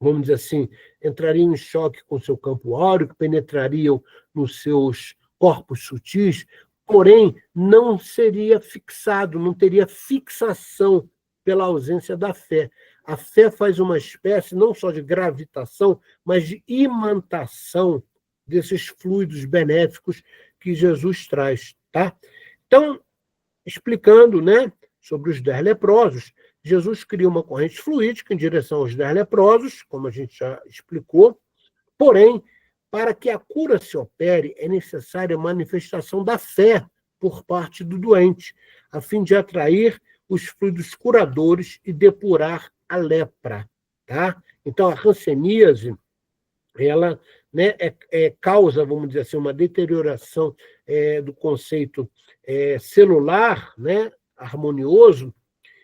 vamos dizer assim, entrariam em choque com o seu campo áureo, penetrariam nos seus corpos sutis, porém não seria fixado, não teria fixação pela ausência da fé. A fé faz uma espécie não só de gravitação, mas de imantação desses fluidos benéficos que Jesus traz. Tá? Então, explicando, né, sobre os 10 leprosos, Jesus cria uma corrente fluídica em direção aos 10 leprosos, como a gente já explicou, porém, para que a cura se opere, é necessária a manifestação da fé por parte do doente, a fim de atrair os fluidos curadores e depurar a lepra. Tá? Então, a hanseníase, ela, né, causa, vamos dizer assim, uma deterioração do conceito celular, né, harmonioso,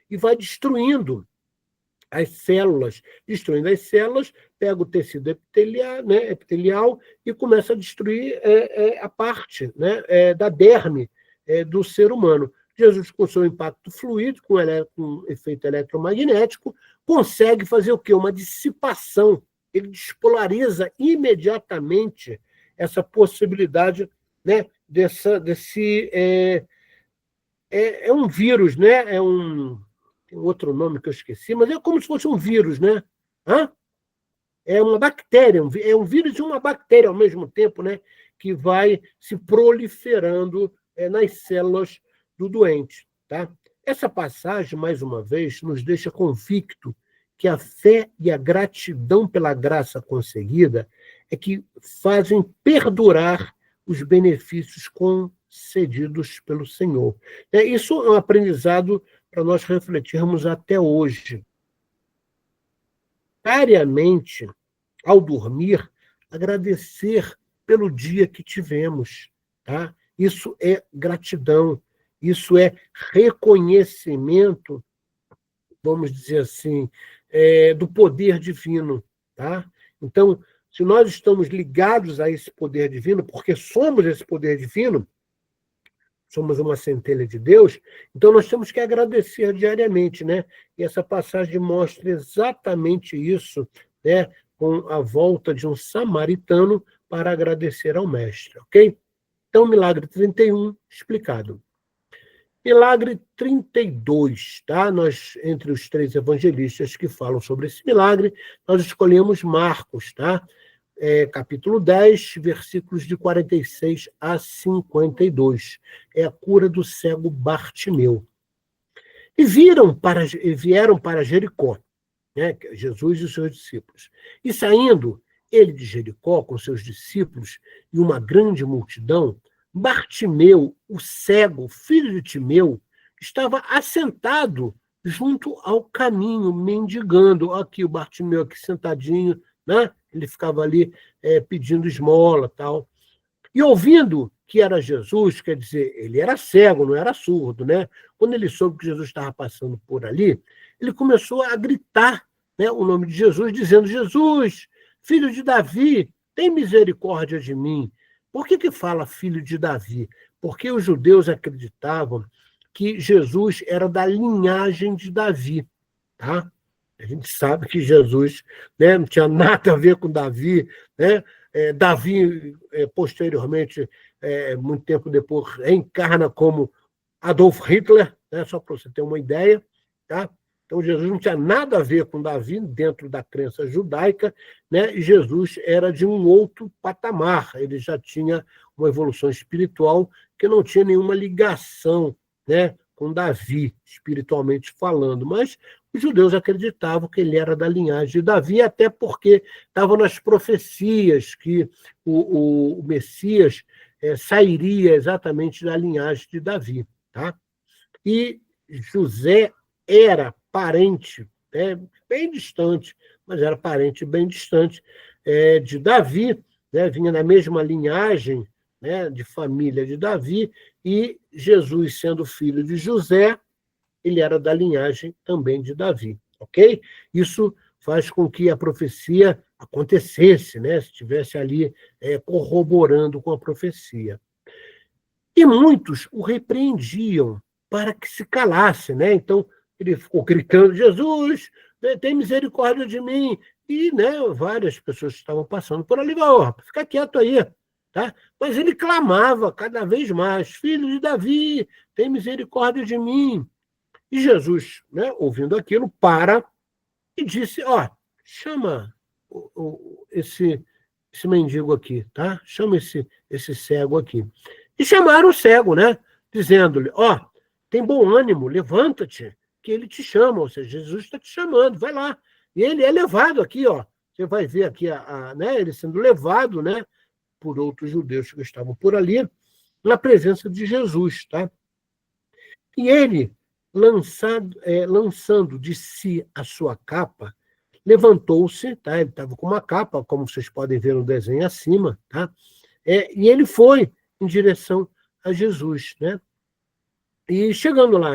e vai destruindo as células. Destruindo as células, pega o tecido epitelial, né, e começa a destruir a parte, né, da derme do ser humano. Jesus, com seu impacto fluídico, com efeito eletromagnético, consegue fazer o quê? Uma dissipação. Ele despolariza imediatamente essa possibilidade, né, desse... É um vírus, né? Tem outro nome que eu esqueci, mas é como se fosse um vírus, né? Hã? É uma bactéria, é um vírus e uma bactéria ao mesmo tempo, né? Que vai se proliferando nas células do doente. Tá? Essa passagem, mais uma vez, nos deixa convicto que a fé e a gratidão pela graça conseguida é que fazem perdurar os benefícios concedidos pelo Senhor. Isso é um aprendizado para nós refletirmos até hoje. Diariamente, ao dormir, agradecer pelo dia que tivemos. Tá? Isso é gratidão, isso é reconhecimento, vamos dizer assim, do poder divino. Tá? Então, se nós estamos ligados a esse poder divino, porque somos esse poder divino, somos uma centelha de Deus, então nós temos que agradecer diariamente, né? E essa passagem mostra exatamente isso, né? Com a volta de um samaritano para agradecer ao mestre, ok? Então, milagre 31, explicado. Milagre 32, tá? Nós, entre os 3 evangelistas que falam sobre esse milagre, nós escolhemos Marcos, tá? Capítulo 10, versículos de 46 a 52. É a cura do cego Bartimeu. E vieram para Jericó. né? Jesus e os seus discípulos. E saindo ele de Jericó com seus discípulos e uma grande multidão, Bartimeu, o cego, filho de Timeu, estava assentado junto ao caminho, mendigando. Aqui o Bartimeu aqui sentadinho, né? Ele ficava ali pedindo esmola, tal. E ouvindo que era Jesus, quer dizer, ele era cego, não era surdo, né? Quando ele soube que Jesus estava passando por ali, ele começou a gritar, né, o nome de Jesus, dizendo: Jesus, filho de Davi, tem misericórdia de mim. Por que fala filho de Davi? Porque os judeus acreditavam que Jesus era da linhagem de Davi, tá? A gente sabe que Jesus, né, não tinha nada a ver com Davi, né? Davi, posteriormente, muito tempo depois, reencarna como Adolf Hitler, né, só para você ter uma ideia. Tá? Então, Jesus não tinha nada a ver com Davi dentro da crença judaica, né? E Jesus era de um outro patamar, ele já tinha uma evolução espiritual que não tinha nenhuma ligação, né, com Davi, espiritualmente falando, mas os judeus acreditavam que ele era da linhagem de Davi, até porque estavam nas profecias que o Messias sairia exatamente da linhagem de Davi. Tá? E José era parente, bem distante, mas era parente bem distante de Davi, né? Vinha na mesma linhagem, né, de família de Davi, e Jesus, sendo filho de José, ele era da linhagem também de Davi, ok? Isso faz com que a profecia acontecesse, né? Estivesse ali corroborando com a profecia. E muitos o repreendiam para que se calasse, né? Então, ele ficou gritando: Jesus, tem misericórdia de mim. E, né, várias pessoas que estavam passando por ali: oh, fica quieto aí. Tá? Mas ele clamava cada vez mais: filho de Davi, tem misericórdia de mim. E Jesus, né, ouvindo aquilo, para e disse: ó, chama esse mendigo aqui, tá? Chama esse cego aqui. E chamaram o cego, né? Dizendo-lhe: ó, tem bom ânimo, levanta-te, que ele te chama, ou seja, Jesus está te chamando, vai lá. E ele é levado aqui, ó. Você vai ver aqui né, ele sendo levado, né, por outros judeus que estavam por ali, na presença de Jesus, tá? E ele, lançando de si a sua capa, levantou-se, tá? Ele estava com uma capa, como vocês podem ver no desenho acima, tá? E ele foi em direção a Jesus, né? E chegando lá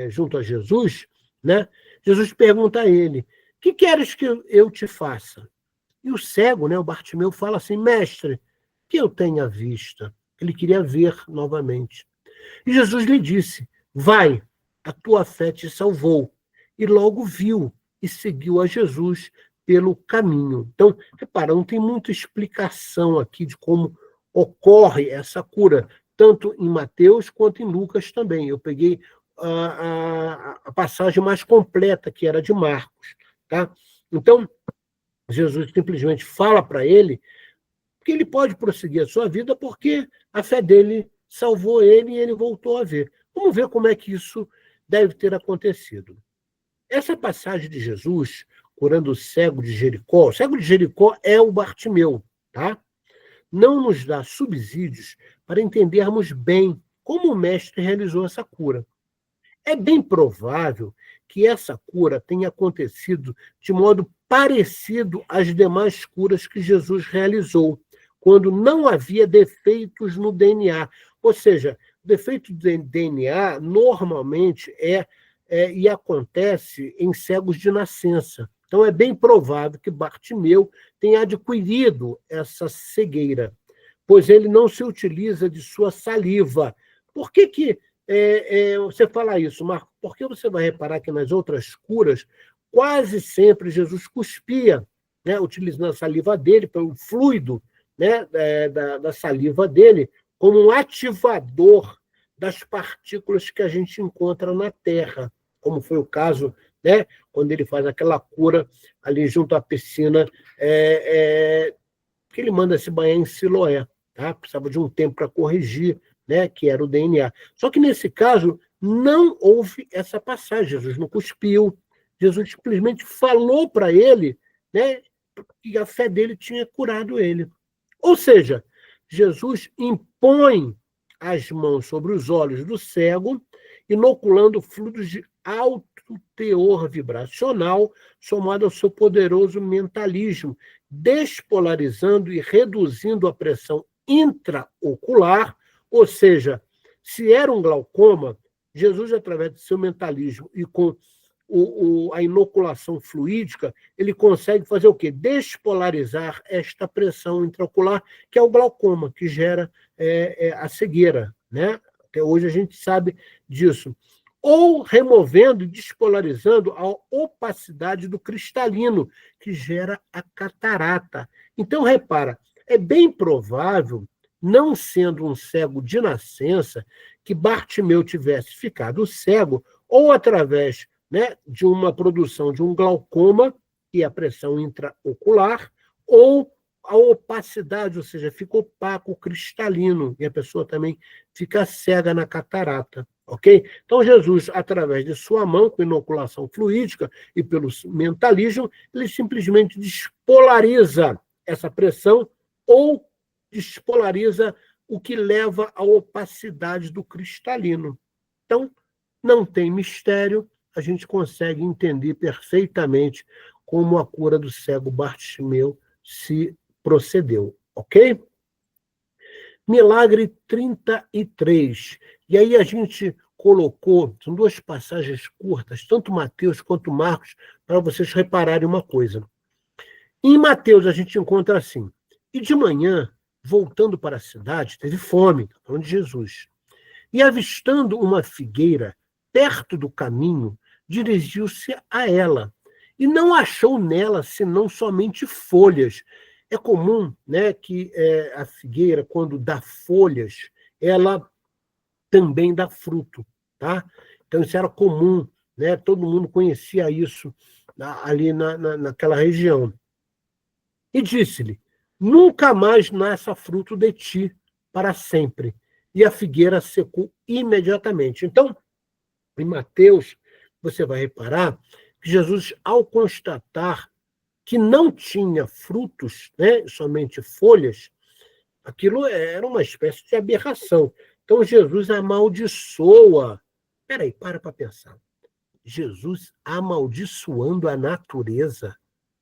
junto a Jesus, né? Jesus pergunta a ele: que queres que eu te faça? E o cego, né, o Bartimeu, fala assim: mestre, que eu tenha vista. Ele queria ver novamente. E Jesus lhe disse: vai, a tua fé te salvou. E logo viu e seguiu a Jesus pelo caminho. Então, repara, não tem muita explicação aqui de como ocorre essa cura, tanto em Mateus quanto em Lucas também. Eu peguei a passagem mais completa, que era de Marcos. Tá? Então, Jesus simplesmente fala para ele que ele pode prosseguir a sua vida porque a fé dele salvou ele e ele voltou a ver. Vamos ver como é que isso deve ter acontecido. Essa passagem de Jesus curando o cego de Jericó é o Bartimeu, tá? Não nos dá subsídios para entendermos bem como o mestre realizou essa cura. É bem provável que essa cura tenha acontecido de modo parecido às demais curas que Jesus realizou, quando não havia defeitos no DNA. Ou seja, o defeito do DNA normalmente e acontece em cegos de nascença. Então, é bem provável que Bartimeu tenha adquirido essa cegueira, pois ele não se utiliza de sua saliva. Por que você fala isso, Marco? Porque você vai reparar que nas outras curas, quase sempre Jesus cuspia, né, utilizando a saliva dele, pelo fluido, né, da saliva dele, como um ativador das partículas que a gente encontra na Terra, como foi o caso, né, quando ele faz aquela cura ali junto à piscina, que ele manda se banhar em Siloé. Tá? Precisava de um tempo para corrigir, né, que era o DNA. Só que nesse caso não houve essa passagem. Jesus não cuspiu, Jesus simplesmente falou para ele, né, que a fé dele tinha curado ele. Ou seja, Jesus impõe as mãos sobre os olhos do cego, inoculando fluidos de alto teor vibracional, somado ao seu poderoso mentalismo, despolarizando e reduzindo a pressão intraocular, ou seja, se era um glaucoma, Jesus, através do seu mentalismo e com a inoculação fluídica, ele consegue fazer o quê? Despolarizar esta pressão intraocular, que é o glaucoma, que gera a cegueira, né? Até hoje a gente sabe disso. Ou removendo e despolarizando a opacidade do cristalino, que gera a catarata. Então, repara, é bem provável, não sendo um cego de nascença, que Bartimeu tivesse ficado cego, ou através, né, de uma produção de um glaucoma, que é a pressão intraocular, ou a opacidade, ou seja, fica opaco, cristalino, e a pessoa também fica cega na catarata. Ok? Então, Jesus, através de sua mão, com inoculação fluídica e pelo mentalismo, ele simplesmente despolariza essa pressão ou despolariza o que leva à opacidade do cristalino. Então, não tem mistério, a gente consegue entender perfeitamente como a cura do cego Bartimeu se procedeu, ok? Milagre 33. E aí a gente colocou, são duas passagens curtas, tanto Mateus quanto Marcos, para vocês repararem uma coisa. Em Mateus a gente encontra assim: e de manhã, voltando para a cidade, teve fome, falando de Jesus. E avistando uma figueira perto do caminho, dirigiu-se a ela. E não achou nela senão somente folhas. É comum, né, que a figueira, quando dá folhas, ela também dá fruto. Tá? Então, isso era comum, né? Todo mundo conhecia isso ali naquela região. E disse-lhe: nunca mais nasça fruto de ti para sempre. E a figueira secou imediatamente. Então, em Mateus, você vai reparar que Jesus, ao constatar que não tinha frutos, né, somente folhas, aquilo era uma espécie de aberração. Então, Jesus amaldiçoa. Peraí, para pensar. Jesus amaldiçoando a natureza.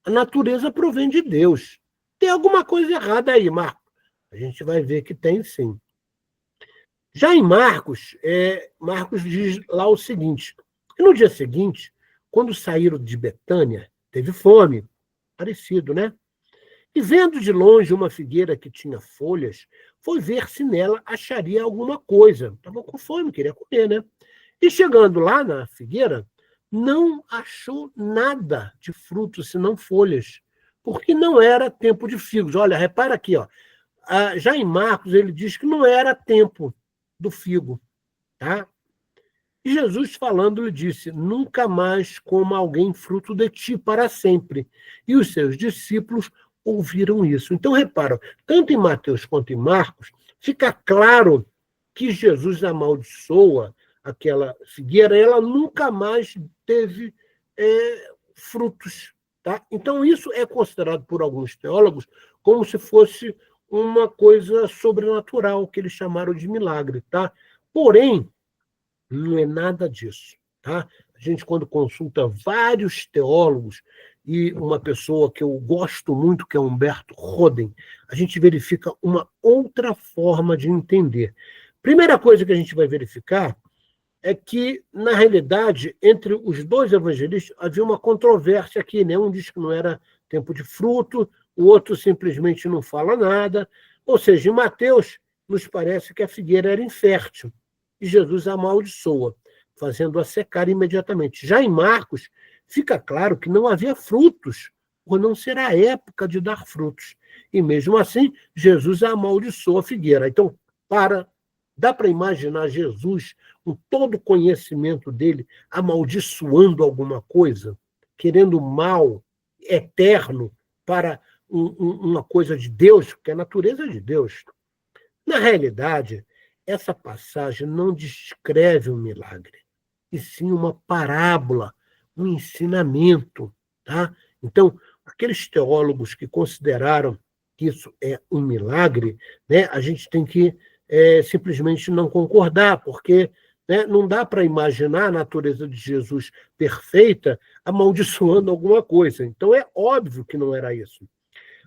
A natureza provém de Deus. Tem alguma coisa errada aí, Marcos? A gente vai ver que tem sim. Já em Marcos, Marcos diz lá o seguinte: que no dia seguinte, quando saíram de Betânia, teve fome, parecido, né? E vendo de longe uma figueira que tinha folhas, foi ver se nela acharia alguma coisa. Estava com fome, queria comer, né? E chegando lá na figueira, não achou nada de fruto, senão folhas, porque não era tempo de figos. Olha, repara aqui, ó. Já em Marcos, ele diz que não era tempo do figo. Tá? E Jesus, falando, lhe disse: nunca mais coma alguém fruto de ti para sempre. E os seus discípulos ouviram isso. Então, reparam, tanto em Mateus quanto em Marcos, fica claro que Jesus amaldiçoa aquela figueira, ela nunca mais teve frutos. Tá? Então, isso é considerado por alguns teólogos como se fosse uma coisa sobrenatural, que eles chamaram de milagre. Tá? Porém, não é nada disso. Tá? A gente, quando consulta vários teólogos, e uma pessoa que eu gosto muito, que é Humberto Roden, a gente verifica uma outra forma de entender. Primeira coisa que a gente vai verificar é que, na realidade, entre os dois evangelistas havia uma controvérsia aqui, né? Um diz que não era tempo de fruto, o outro simplesmente não fala nada. Ou seja, em Mateus, nos parece que a figueira era infértil, e Jesus a amaldiçoa, fazendo-a secar imediatamente. Já em Marcos, fica claro que não havia frutos, por não ser a época de dar frutos. E mesmo assim, Jesus a amaldiçoa a figueira. Então, dá para imaginar Jesus, com todo o conhecimento dele, amaldiçoando alguma coisa, querendo mal eterno para uma coisa de Deus, porque a natureza é de Deus. Na realidade, essa passagem não descreve um milagre, e sim uma parábola um ensinamento. Tá? Então, aqueles teólogos que consideraram que isso é um milagre, né, a gente tem que simplesmente não concordar, porque, né, não dá para imaginar a natureza de Jesus perfeita amaldiçoando alguma coisa. Então, é óbvio que não era isso.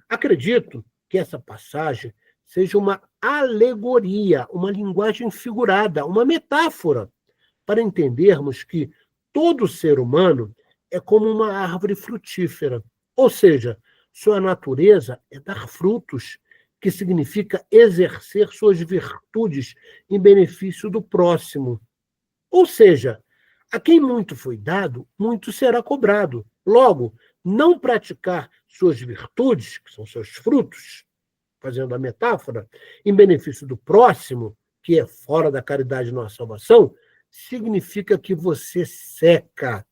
Acredito que essa passagem seja uma alegoria, uma linguagem figurada, uma metáfora, para entendermos que todo ser humano é como uma árvore frutífera. Ou seja, sua natureza é dar frutos, que significa exercer suas virtudes em benefício do próximo. Ou seja, a quem muito foi dado, muito será cobrado. Logo, não praticar suas virtudes, que são seus frutos, fazendo a metáfora, em benefício do próximo, que é fora da caridade nossa salvação, significa que você seca,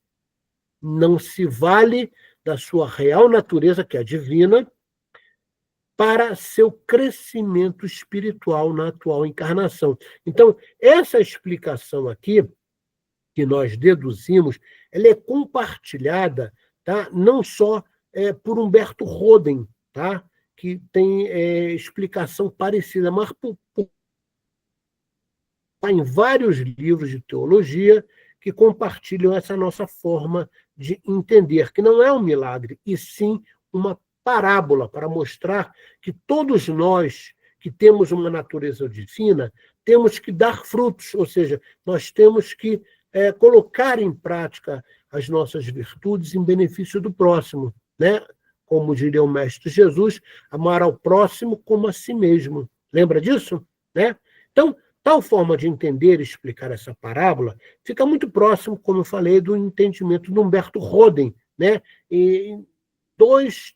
não se vale da sua real natureza, que é a divina, para seu crescimento espiritual na atual encarnação. Então, essa explicação aqui, que nós deduzimos, ela é compartilhada, tá? Não só por Humberto Roden, tá? Que tem explicação parecida, mas em vários livros de teologia que compartilham essa nossa forma de entender, que não é um milagre, e sim uma parábola para mostrar que todos nós que temos uma natureza divina temos que dar frutos, ou seja, nós temos que colocar em prática as nossas virtudes em benefício do próximo, né? Como diria o Mestre Jesus, amar ao próximo como a si mesmo. Lembra disso? Né? Então, tal forma de entender e explicar essa parábola fica muito próximo, como eu falei, do entendimento de Humberto Roden, né? E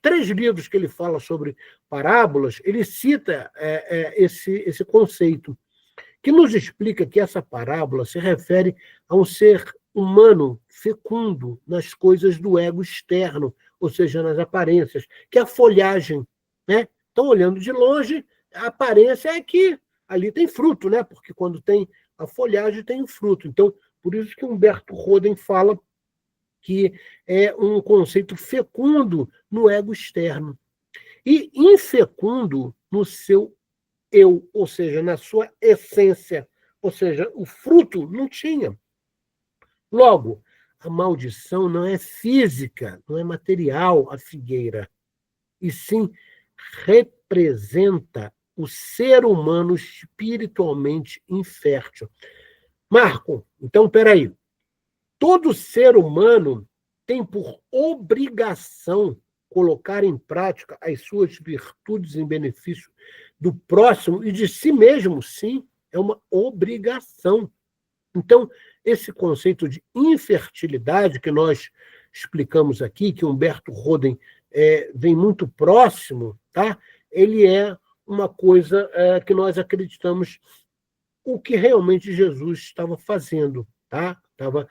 três livros que ele fala sobre parábolas, ele cita esse conceito, que nos explica que essa parábola se refere a um ser humano fecundo nas coisas do ego externo, ou seja, nas aparências, que é a folhagem. Né? Então, olhando de longe, a aparência é que ali tem fruto, né? Porque quando tem a folhagem, tem o fruto. Então, por isso que Humberto Roden fala que é um conceito fecundo no ego externo e infecundo no seu eu, ou seja, na sua essência, ou seja, o fruto não tinha. Logo, a maldição não é física, não é material, a figueira, e sim representa o ser humano espiritualmente infértil. Marco, então, peraí. Todo ser humano tem por obrigação colocar em prática as suas virtudes em benefício do próximo e de si mesmo, sim, é uma obrigação. Então, esse conceito de infertilidade que nós explicamos aqui, que Humberto Roden vem muito próximo, tá? Ele é uma coisa que nós acreditamos o que realmente Jesus estava fazendo, tá? Estava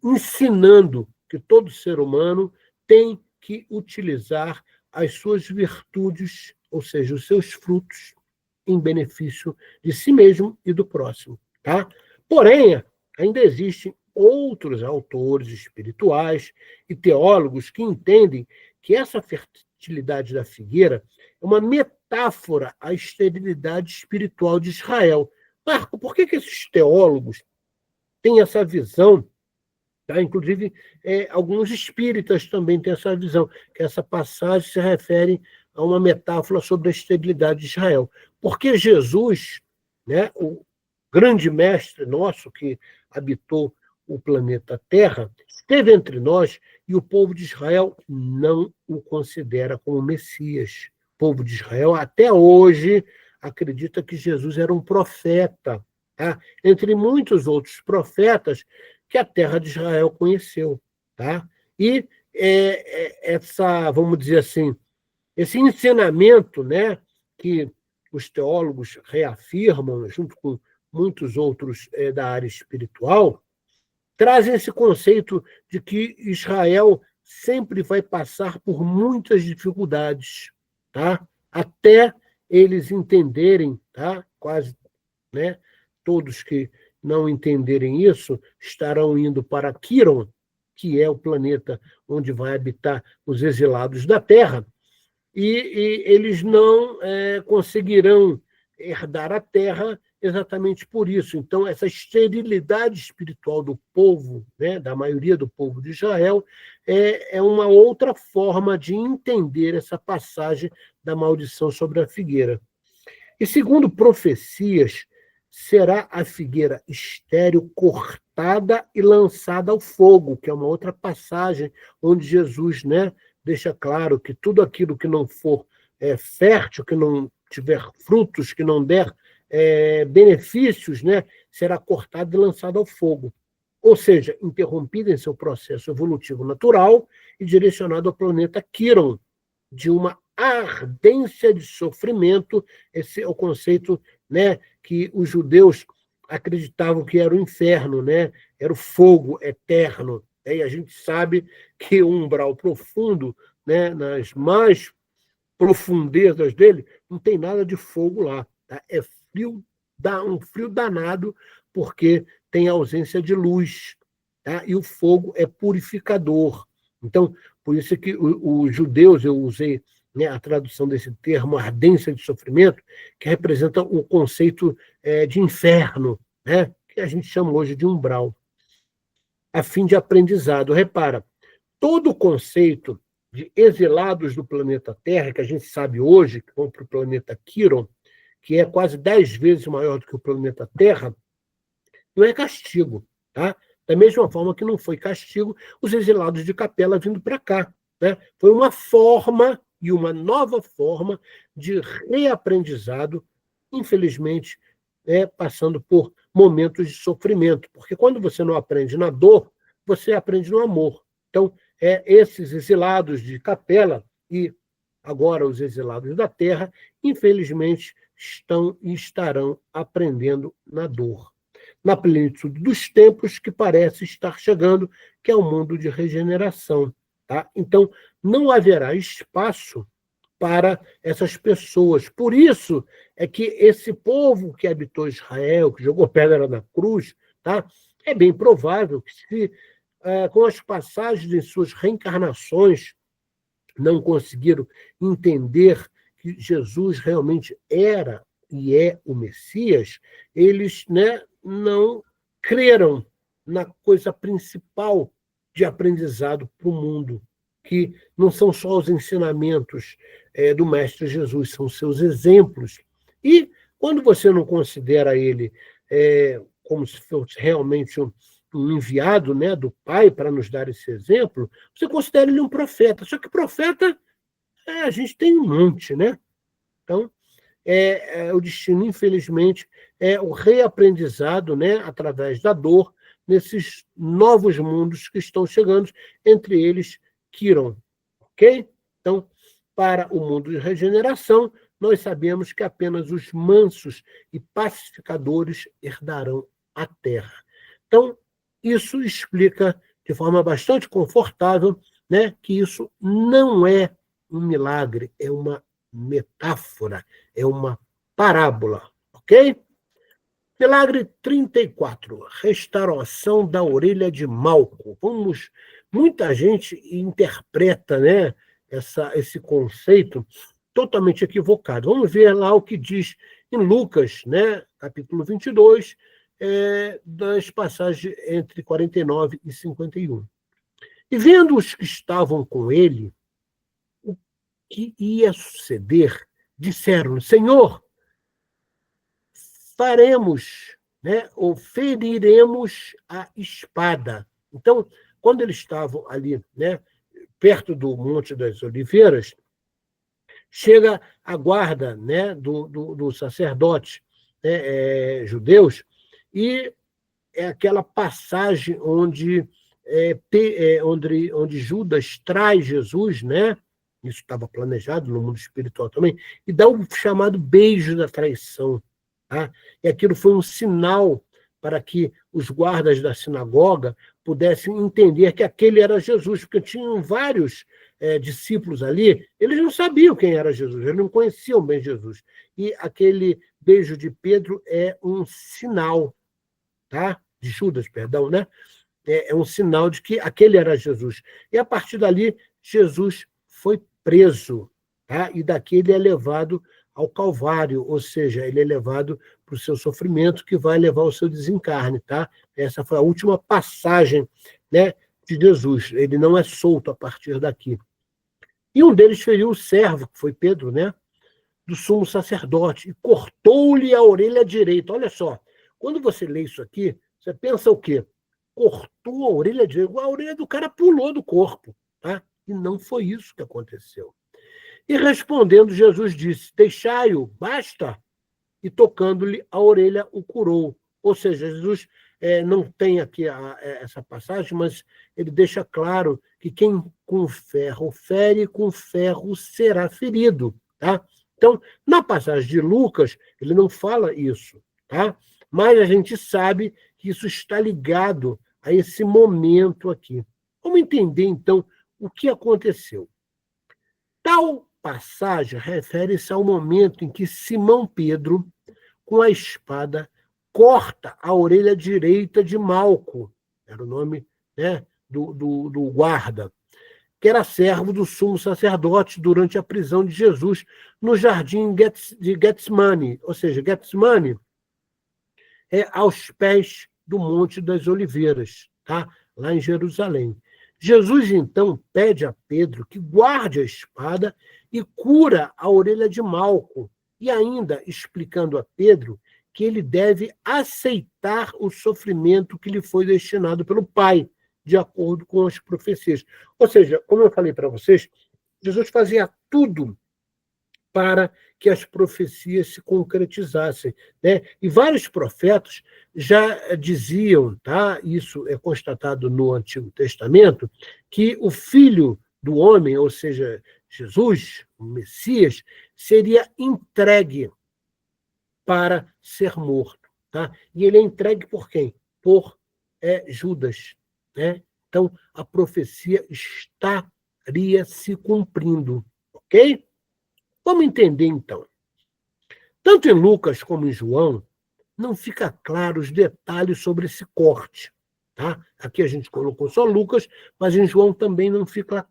ensinando que todo ser humano tem que utilizar as suas virtudes, ou seja, os seus frutos, em benefício de si mesmo e do próximo. Tá? Porém, ainda existem outros autores espirituais e teólogos que entendem que essa fertilidade da figueira é uma metáfora à esterilidade espiritual de Israel. Marco, por que esses teólogos têm essa visão? Tá? Inclusive, alguns espíritas também têm essa visão, que essa passagem se refere a uma metáfora sobre a esterilidade de Israel. Porque Jesus, né, o grande mestre nosso que habitou o planeta Terra, esteve entre nós e o povo de Israel não o considera como Messias. O povo de Israel, até hoje, acredita que Jesus era um profeta, tá? Entre muitos outros profetas que a terra de Israel conheceu. Tá? E essa, vamos dizer assim, esse ensinamento, né, que os teólogos reafirmam, junto com muitos outros da área espiritual, trazem esse conceito de que Israel sempre vai passar por muitas dificuldades, tá? Até eles entenderem, tá? Quase, né, todos que não entenderem isso estarão indo para Quiron, que é o planeta onde vai habitar os exilados da Terra, e eles não conseguirão herdar a Terra exatamente por isso. Então, essa esterilidade espiritual do povo, né, da maioria do povo de Israel, é uma outra forma de entender essa passagem da maldição sobre a figueira. E segundo profecias, será a figueira estéril cortada e lançada ao fogo, que é uma outra passagem onde Jesus, né, deixa claro que tudo aquilo que não for fértil, que não tiver frutos, que não der benefícios, né, será cortado e lançado ao fogo. Ou seja, interrompido em seu processo evolutivo natural e direcionado ao planeta Quiron, de uma ardência de sofrimento. Esse é o conceito, né, que os judeus acreditavam que era o inferno, né? Era o fogo eterno. E a gente sabe que o umbral profundo, né, nas mais profundezas dele, não tem nada de fogo lá. Tá? É frio, dá um frio danado, porque tem ausência de luz. Tá? E o fogo é purificador. Então, por isso que os judeus, eu usei, né, a tradução desse termo, ardência de sofrimento, que representa o conceito de inferno, né, que a gente chama hoje de umbral, a fim de aprendizado. Repara, todo o conceito de exilados do planeta Terra, que a gente sabe hoje, que vão para o planeta Quiron, que é quase 10 vezes maior do que o planeta Terra, não é castigo. Tá? Da mesma forma que não foi castigo os exilados de Capela vindo para cá. Né? Foi uma forma e uma nova forma de reaprendizado, infelizmente, passando por momentos de sofrimento. Porque quando você não aprende na dor, você aprende no amor. Então, esses exilados de Capela e agora os exilados da Terra, infelizmente, estão e estarão aprendendo na dor, na plenitude dos tempos que parece estar chegando, que é o mundo de regeneração. Tá? Então, não haverá espaço para essas pessoas. Por isso é que esse povo que habitou Israel, que jogou pedra na cruz, tá? É bem provável que, se com as passagens em suas reencarnações, não conseguiram entender que Jesus realmente era e é o Messias, eles, né, não creram na coisa principal de aprendizado para o mundo, que não são só os ensinamentos do Mestre Jesus, são seus exemplos. E quando você não considera ele como se fosse realmente um enviado, né, do Pai para nos dar esse exemplo, você considera ele um profeta. Só que profeta a gente tem um monte, né? Então, o destino, infelizmente, é o reaprendizado, né, através da dor, nesses novos mundos que estão chegando, entre eles Quiron. Ok? Então, para o mundo de regeneração, nós sabemos que apenas os mansos e pacificadores herdarão a terra. Então, isso explica de forma bastante confortável, né, que isso não é um milagre, é uma metáfora, é uma parábola, ok? Milagre 34, restauração da orelha de Malco. Muita gente interpreta, né, esse conceito totalmente equivocado. Vamos ver lá o que diz em Lucas, né, capítulo 22, das passagens entre 49 e 51. E vendo os que estavam com ele, o que ia suceder, disseram: Senhor, faremos, né, ou feriremos a espada. Então, quando eles estavam ali, né, perto do Monte das Oliveiras, chega a guarda, né, do sacerdote, né, judeus, e é aquela passagem onde Judas traz Jesus, né? Isso estava planejado no mundo espiritual também, e dá o chamado beijo da traição. Tá? E aquilo foi um sinal para que os guardas da sinagoga pudessem entender que aquele era Jesus, porque tinham vários discípulos ali, eles não sabiam quem era Jesus, eles não conheciam bem Jesus. E aquele beijo de Pedro é um sinal, tá? De Judas, perdão, né? é um sinal de que aquele era Jesus. E a partir dali, Jesus foi preso, tá? E daqui ele é levado ao Calvário, ou seja, ele é levado para o seu sofrimento, que vai levar ao seu desencarne. Tá? Essa foi a última passagem, né, de Jesus. Ele não é solto a partir daqui. E um deles feriu o servo, que foi Pedro, né, do sumo sacerdote, e cortou-lhe a orelha direita. Olha só, quando você lê isso aqui, você pensa o quê? Cortou a orelha direita. A orelha do cara pulou do corpo. Tá? E não foi isso que aconteceu. E respondendo, Jesus disse: deixai-o, basta. E tocando-lhe a orelha, o curou. Ou seja, Jesus não tem aqui essa passagem, mas ele deixa claro que quem com ferro fere, com ferro será ferido. Tá? Então, na passagem de Lucas, ele não fala isso. Tá? Mas a gente sabe que isso está ligado a esse momento aqui. Vamos entender, então, o que aconteceu. Tal passagem refere-se ao momento em que Simão Pedro, com a espada, corta a orelha direita de Malco, era o nome, né, do guarda, que era servo do sumo sacerdote durante a prisão de Jesus no jardim de Getsemane, ou seja, Getsemane é aos pés do Monte das Oliveiras, tá? Lá em Jerusalém. Jesus, então, pede a Pedro que guarde a espada e cura a orelha de Malco, e ainda explicando a Pedro que ele deve aceitar o sofrimento que lhe foi destinado pelo Pai, de acordo com as profecias. Ou seja, como eu falei para vocês, Jesus fazia tudo para que as profecias se concretizassem, né? E vários profetas já diziam, tá? Isso é constatado no Antigo Testamento, que o Filho do Homem, ou seja, Jesus, o Messias, seria entregue para ser morto. Tá? E ele é entregue por quem? Por Judas. Né? Então, a profecia estaria se cumprindo. Ok? Vamos entender, então. Tanto em Lucas como em João, não fica claro os detalhes sobre esse corte. Tá? Aqui a gente colocou só Lucas, mas em João também não fica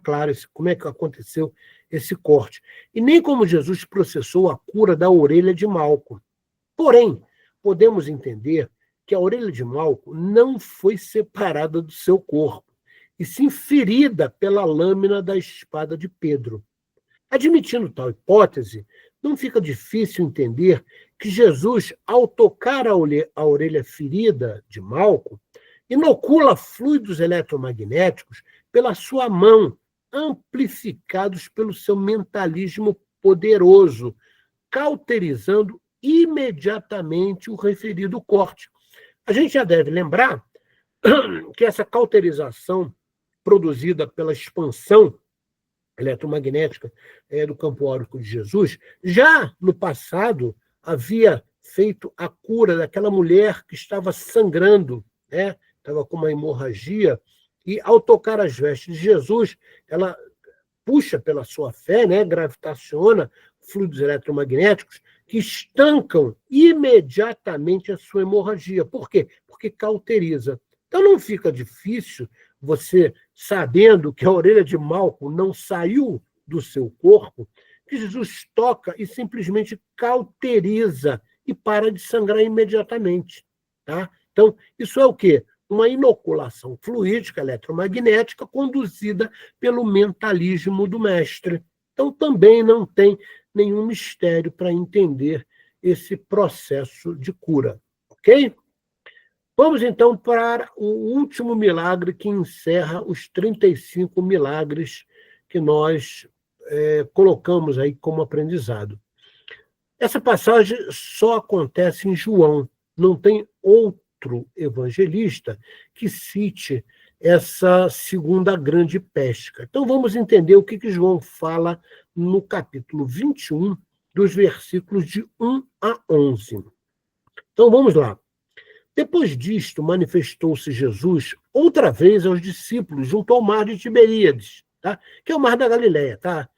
claro como é que aconteceu esse corte. E nem como Jesus processou a cura da orelha de Malco. Porém, podemos entender que a orelha de Malco não foi separada do seu corpo, e sim ferida pela lâmina da espada de Pedro. Admitindo tal hipótese, não fica difícil entender que Jesus, ao tocar a orelha ferida de Malco, inocula fluidos eletromagnéticos pela sua mão, amplificados pelo seu mentalismo poderoso, cauterizando imediatamente o referido corte. A gente já deve lembrar que essa cauterização produzida pela expansão eletromagnética do campo áurico de Jesus, já no passado havia feito a cura daquela mulher que estava sangrando, né? Estava com uma hemorragia, e ao tocar as vestes de Jesus, ela puxa pela sua fé, né? Gravitaciona fluidos eletromagnéticos que estancam imediatamente a sua hemorragia. Por quê? Porque cauteriza. Então não fica difícil você, sabendo que a orelha de Malco não saiu do seu corpo, que Jesus toca e simplesmente cauteriza e para de sangrar imediatamente. Tá? Então, isso é o quê? Uma inoculação fluídica eletromagnética conduzida pelo mentalismo do mestre. Então, também não tem nenhum mistério para entender esse processo de cura. Ok? Vamos, então, para o último milagre que encerra os 35 milagres que nós colocamos aí como aprendizado. Essa passagem só acontece em João, não tem outro evangelista que cite essa segunda grande pesca. Então, vamos entender o que João fala no capítulo 21, dos versículos de 1 a 11. Então, vamos lá. Depois disto, manifestou-se Jesus outra vez aos discípulos junto ao mar de Tiberíades, tá? Que é o mar da Galileia, tá?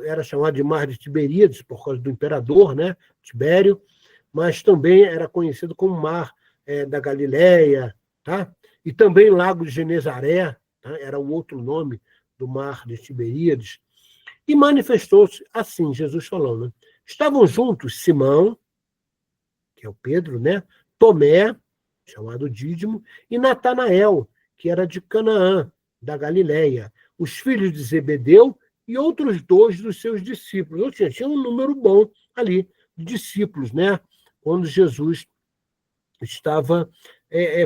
Era chamado de mar de Tiberíades por causa do imperador, né? Tibério, mas também era conhecido como mar da Galileia, tá? e também Lago de Genezaré, tá? Era um outro nome do mar de Tiberíades, e manifestou-se assim, Jesus falou, né? Estavam juntos Simão, que é o Pedro, né? Tomé, chamado Dídimo, e Natanael, que era de Canaã, da Galileia, os filhos de Zebedeu e outros 2 dos seus discípulos. Ou seja, tinha um número bom ali de discípulos, né? Quando Jesus estava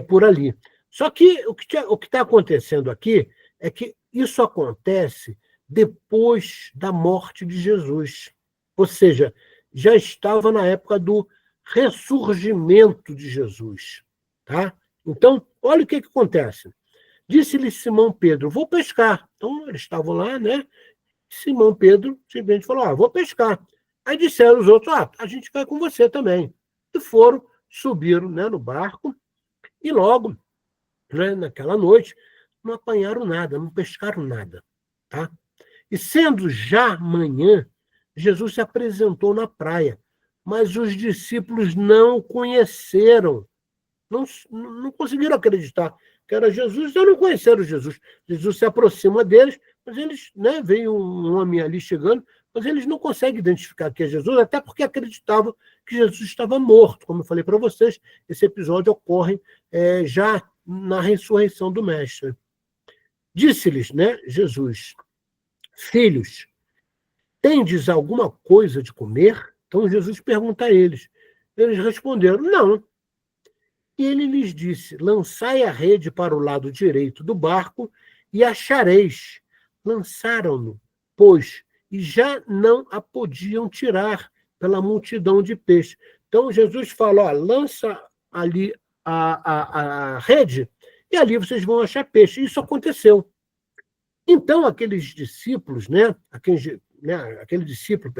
por ali. Só que o que está acontecendo aqui é que isso acontece depois da morte de Jesus. Ou seja, já estava na época do ressurgimento de Jesus. Tá? Então, olha o que acontece. Disse-lhe Simão Pedro, vou pescar. Então, eles estavam lá, né? Simão Pedro simplesmente falou, vou pescar. Aí disseram os outros, a gente vai com você também. E foram, subiram, né, no barco, e logo, né, naquela noite, não apanharam nada, não pescaram nada. Tá? E sendo já manhã, Jesus se apresentou na praia, mas os discípulos não o conheceram. Não conseguiram acreditar que era Jesus, então não conheceram Jesus. Jesus se aproxima deles, mas eles, né, veio um homem ali chegando, mas eles não conseguem identificar que é Jesus, até porque acreditavam que Jesus estava morto. Como eu falei para vocês, esse episódio ocorre já na ressurreição do Mestre. Disse-lhes, né, Jesus, filhos, tendes alguma coisa de comer? Então Jesus pergunta a eles. Eles responderam, não. E ele lhes disse, lançai a rede para o lado direito do barco e achareis. Lançaram-no, pois, e já não a podiam tirar pela multidão de peixes. Então Jesus fala, lança ali a rede e ali vocês vão achar peixe. Isso aconteceu. Então aqueles discípulos, aquele discípulo,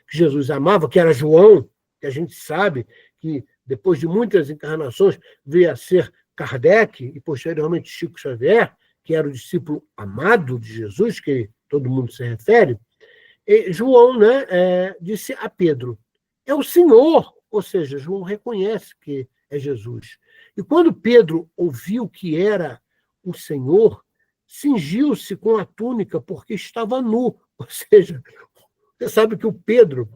que Jesus amava, que era João, que a gente sabe que depois de muitas encarnações, veio a ser Kardec e, posteriormente, Chico Xavier, que era o discípulo amado de Jesus, que todo mundo se refere, João, né, disse a Pedro, é o Senhor, ou seja, João reconhece que é Jesus. E quando Pedro ouviu que era o Senhor, cingiu-se com a túnica porque estava nu. Ou seja, você sabe que o Pedro,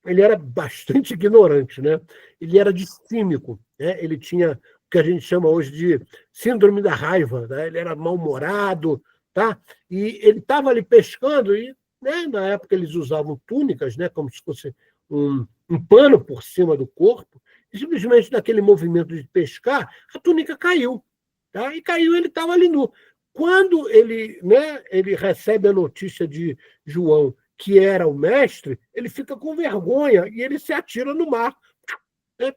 ele era bastante ignorante, né? Ele era distímico, né? Ele tinha o que a gente chama hoje de síndrome da raiva, né? Ele era mal-humorado, tá? E ele estava ali pescando e, né, na época eles usavam túnicas, né, como se fosse um pano por cima do corpo, e simplesmente naquele movimento de pescar, a túnica caiu, tá? E caiu, ele estava ali nu. Quando ele, né, ele recebe a notícia de João que era o mestre, ele fica com vergonha e ele se atira no mar.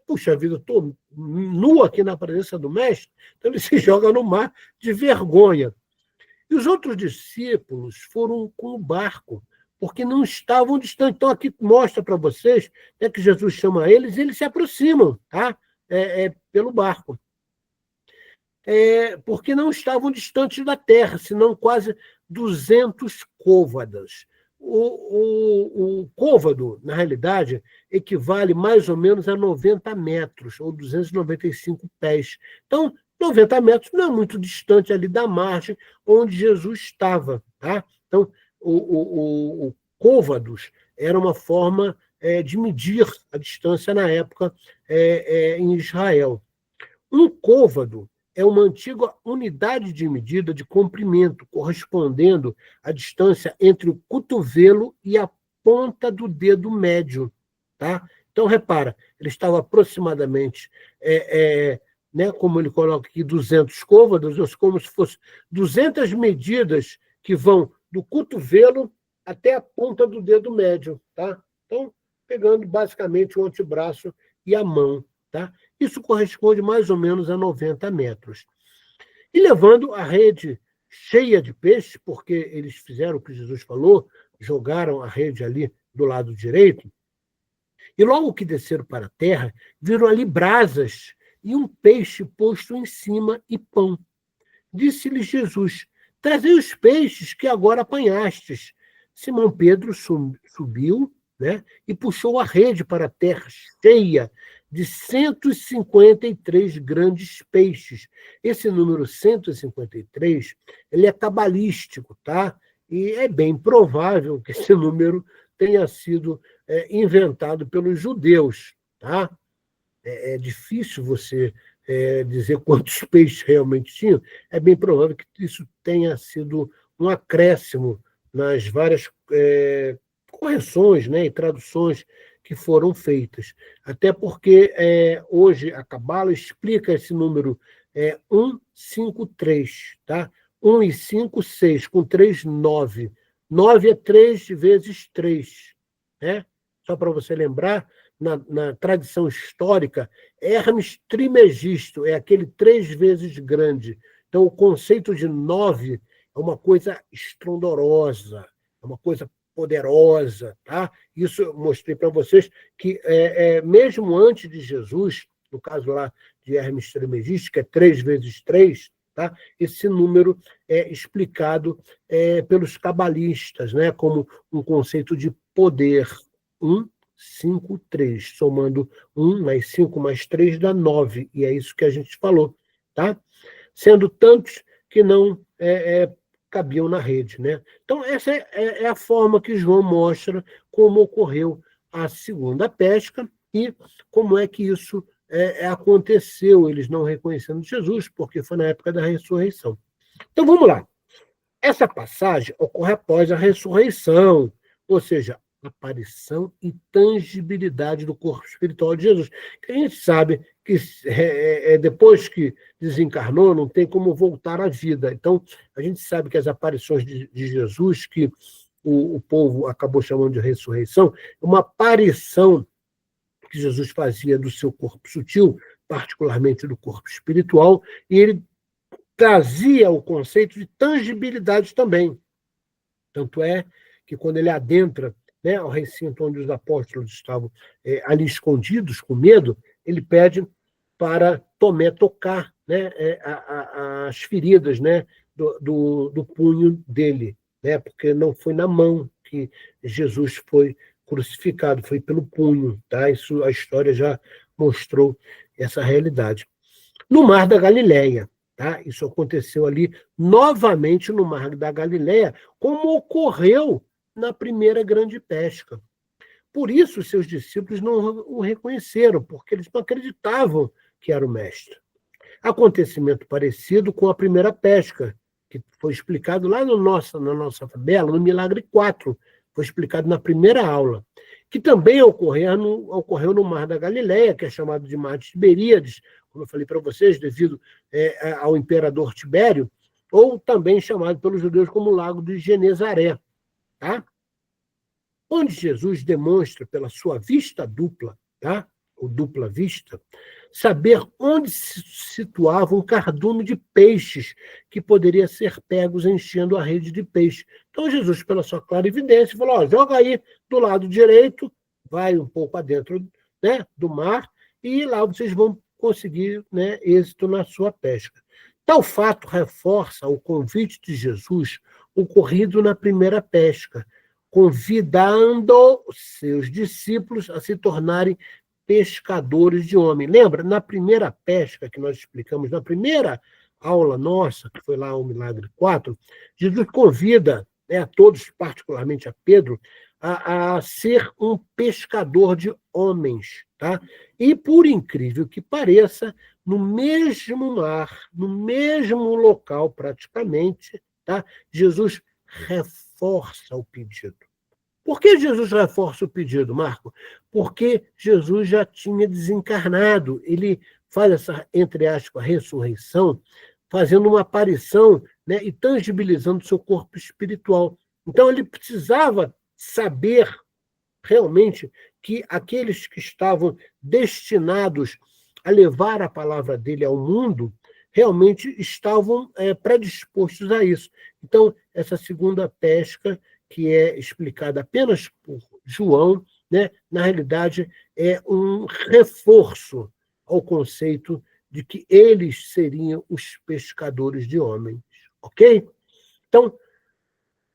Puxa vida, estou nu aqui na presença do mestre, então ele se joga no mar de vergonha. E os outros discípulos foram com o barco, porque não estavam distantes. Então, aqui mostra para vocês, né, que Jesus chama eles e eles se aproximam, tá? Pelo barco. Porque não estavam distantes da terra, senão quase 200 côvados. O côvado, na realidade, equivale mais ou menos a 90 metros, ou 295 pés. Então, 90 metros não é muito distante ali da margem onde Jesus estava. Tá? Então, o côvados era uma forma de medir a distância na época em Israel. Um côvado é uma antiga unidade de medida de comprimento, correspondendo à distância entre o cotovelo e a ponta do dedo médio. Tá? Então, repara, ele estava aproximadamente, né, como ele coloca aqui, 200 côvados, como se fosse 200 medidas que vão do cotovelo até a ponta do dedo médio. Tá? Então, pegando basicamente o antebraço e a mão. Tá? Isso corresponde mais ou menos a 90 metros. E levando a rede cheia de peixes, porque eles fizeram o que Jesus falou, jogaram a rede ali do lado direito, e logo que desceram para a terra, viram ali brasas e um peixe posto em cima e pão. Disse-lhes Jesus, trazei os peixes que agora apanhastes. Simão Pedro subiu, né, e puxou a rede para a terra cheia de 153 grandes peixes. Esse número 153, ele é cabalístico, tá? E é bem provável que esse número tenha sido inventado pelos judeus, tá? É difícil você dizer quantos peixes realmente tinham. É bem provável que isso tenha sido um acréscimo nas várias correções, né, e traduções que foram feitas. Até porque hoje a Cabala explica esse número 153, tá? 1 e 5, 6, com 3, 9. 9 é 3 vezes 3, né? Só para você lembrar, na tradição histórica, Hermes Trimegisto é aquele 3 vezes grande. Então, o conceito de 9 é uma coisa estrondorosa, é uma coisa poderosa, tá? Isso eu mostrei para vocês que, mesmo antes de Jesus, no caso lá de Hermes Trismegisto, que é 3 vezes 3, tá? Esse número é explicado pelos cabalistas, né? Como um conceito de poder. 1, 5, 3. Somando 1 mais 5 mais 3 dá 9. E é isso que a gente falou, tá? Sendo tantos que não cabiam na rede, né? Então, essa é a forma que João mostra como ocorreu a segunda pesca e como é que isso aconteceu, eles não reconhecendo Jesus, porque foi na época da ressurreição. Então, vamos lá. Essa passagem ocorre após a ressurreição, ou seja, aparição e tangibilidade do corpo espiritual de Jesus. A gente sabe que depois que desencarnou, não tem como voltar à vida. Então, a gente sabe que as aparições de Jesus, que o povo acabou chamando de ressurreição, é uma aparição que Jesus fazia do seu corpo sutil, particularmente do corpo espiritual, e ele trazia o conceito de tangibilidade também. Tanto é que quando ele adentra, né, ao recinto onde os apóstolos estavam ali escondidos, com medo, ele pede para Tomé tocar, né, as feridas, né, do punho dele, né, porque não foi na mão que Jesus foi crucificado, foi pelo punho. Tá? Isso a história já mostrou essa realidade. No Mar da Galileia, tá? Isso aconteceu ali novamente no Mar da Galileia, como ocorreu na primeira grande pesca. Por isso, seus discípulos não o reconheceram, porque eles não acreditavam que era o mestre. Acontecimento parecido com a primeira pesca, que foi explicado lá na nossa tabela, no Milagre 4, foi explicado na primeira aula, que também ocorreu no Mar da Galileia, que é chamado de Mar de Tiberíades, como eu falei para vocês, devido ao imperador Tibério, ou também chamado pelos judeus como Lago de Genezaré, tá? Onde Jesus demonstra pela sua vista dupla, tá? Ou dupla vista, saber onde se situava um cardume de peixes que poderia ser pegos enchendo a rede de peixe. Então Jesus, pela sua clara evidência, falou, joga aí do lado direito, vai um pouco adentro, né, do mar, e lá vocês vão conseguir, né, êxito na sua pesca. Tal fato reforça o convite de Jesus ocorrido na primeira pesca, convidando seus discípulos a se tornarem pescadores de homem. Lembra? Na primeira pesca que nós explicamos, na primeira aula nossa, que foi lá o Milagre 4, Jesus convida, né, a todos, particularmente a Pedro, a ser um pescador de homens. Tá? E, por incrível que pareça, no mesmo mar, no mesmo local praticamente, tá? Jesus reforça o pedido. Por que Jesus reforça o pedido, Marco? Porque Jesus já tinha desencarnado. Ele faz essa, entre aspas, ressurreição, fazendo uma aparição, né, e tangibilizando seu corpo espiritual. Então, ele precisava saber realmente que aqueles que estavam destinados a levar a palavra dele ao mundo realmente estavam predispostos a isso. Então, essa segunda pesca, que é explicada apenas por João, né, na realidade é um reforço ao conceito de que eles seriam os pescadores de homens. Ok? Então,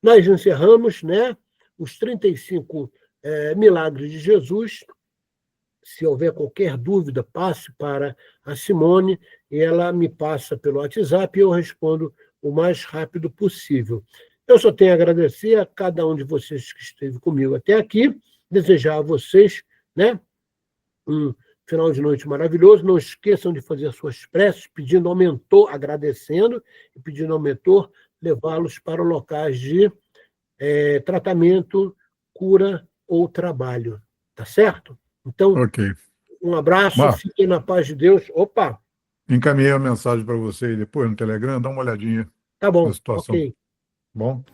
nós encerramos, né, os 35 milagres de Jesus, se houver qualquer dúvida, passe para a Simone, e ela me passa pelo WhatsApp e eu respondo o mais rápido possível. Eu só tenho a agradecer a cada um de vocês que esteve comigo até aqui, desejar a vocês, né, um final de noite maravilhoso. Não esqueçam de fazer suas preces, pedindo ao mentor, agradecendo, e pedindo ao mentor levá-los para locais de tratamento, cura ou trabalho. Tá certo? Então, Ok. um abraço, Marco, fiquem na paz de Deus. Opa, encaminhei a mensagem para você aí depois no Telegram, dá uma olhadinha tá na bom, situação. ok. Bom,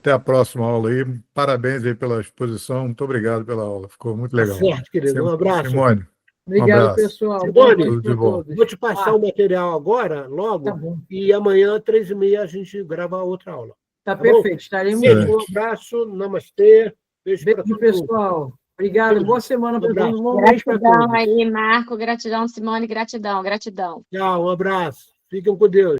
até a próxima aula aí. Parabéns aí pela exposição. Muito obrigado pela aula. Ficou muito Tá legal. certo, querido. Um abraço. Simone, um Obrigado, abraço. pessoal. Boa Simone, noite Tudo de para bom. todos. vou te passar o material agora, logo, Tá bom. e amanhã, 3h30, a gente grava outra aula. Tá Tá bom? perfeito. Estaremos Gente, Certo. um abraço, namastê, beijo para Beijo, todo mundo. pessoal. Obrigado. Beijo. Boa semana para Abraço. todos. Bom mês para Gratidão todos. aí, Marco. Gratidão, Simone. Gratidão, gratidão. Tchau, um abraço. Fiquem com Deus.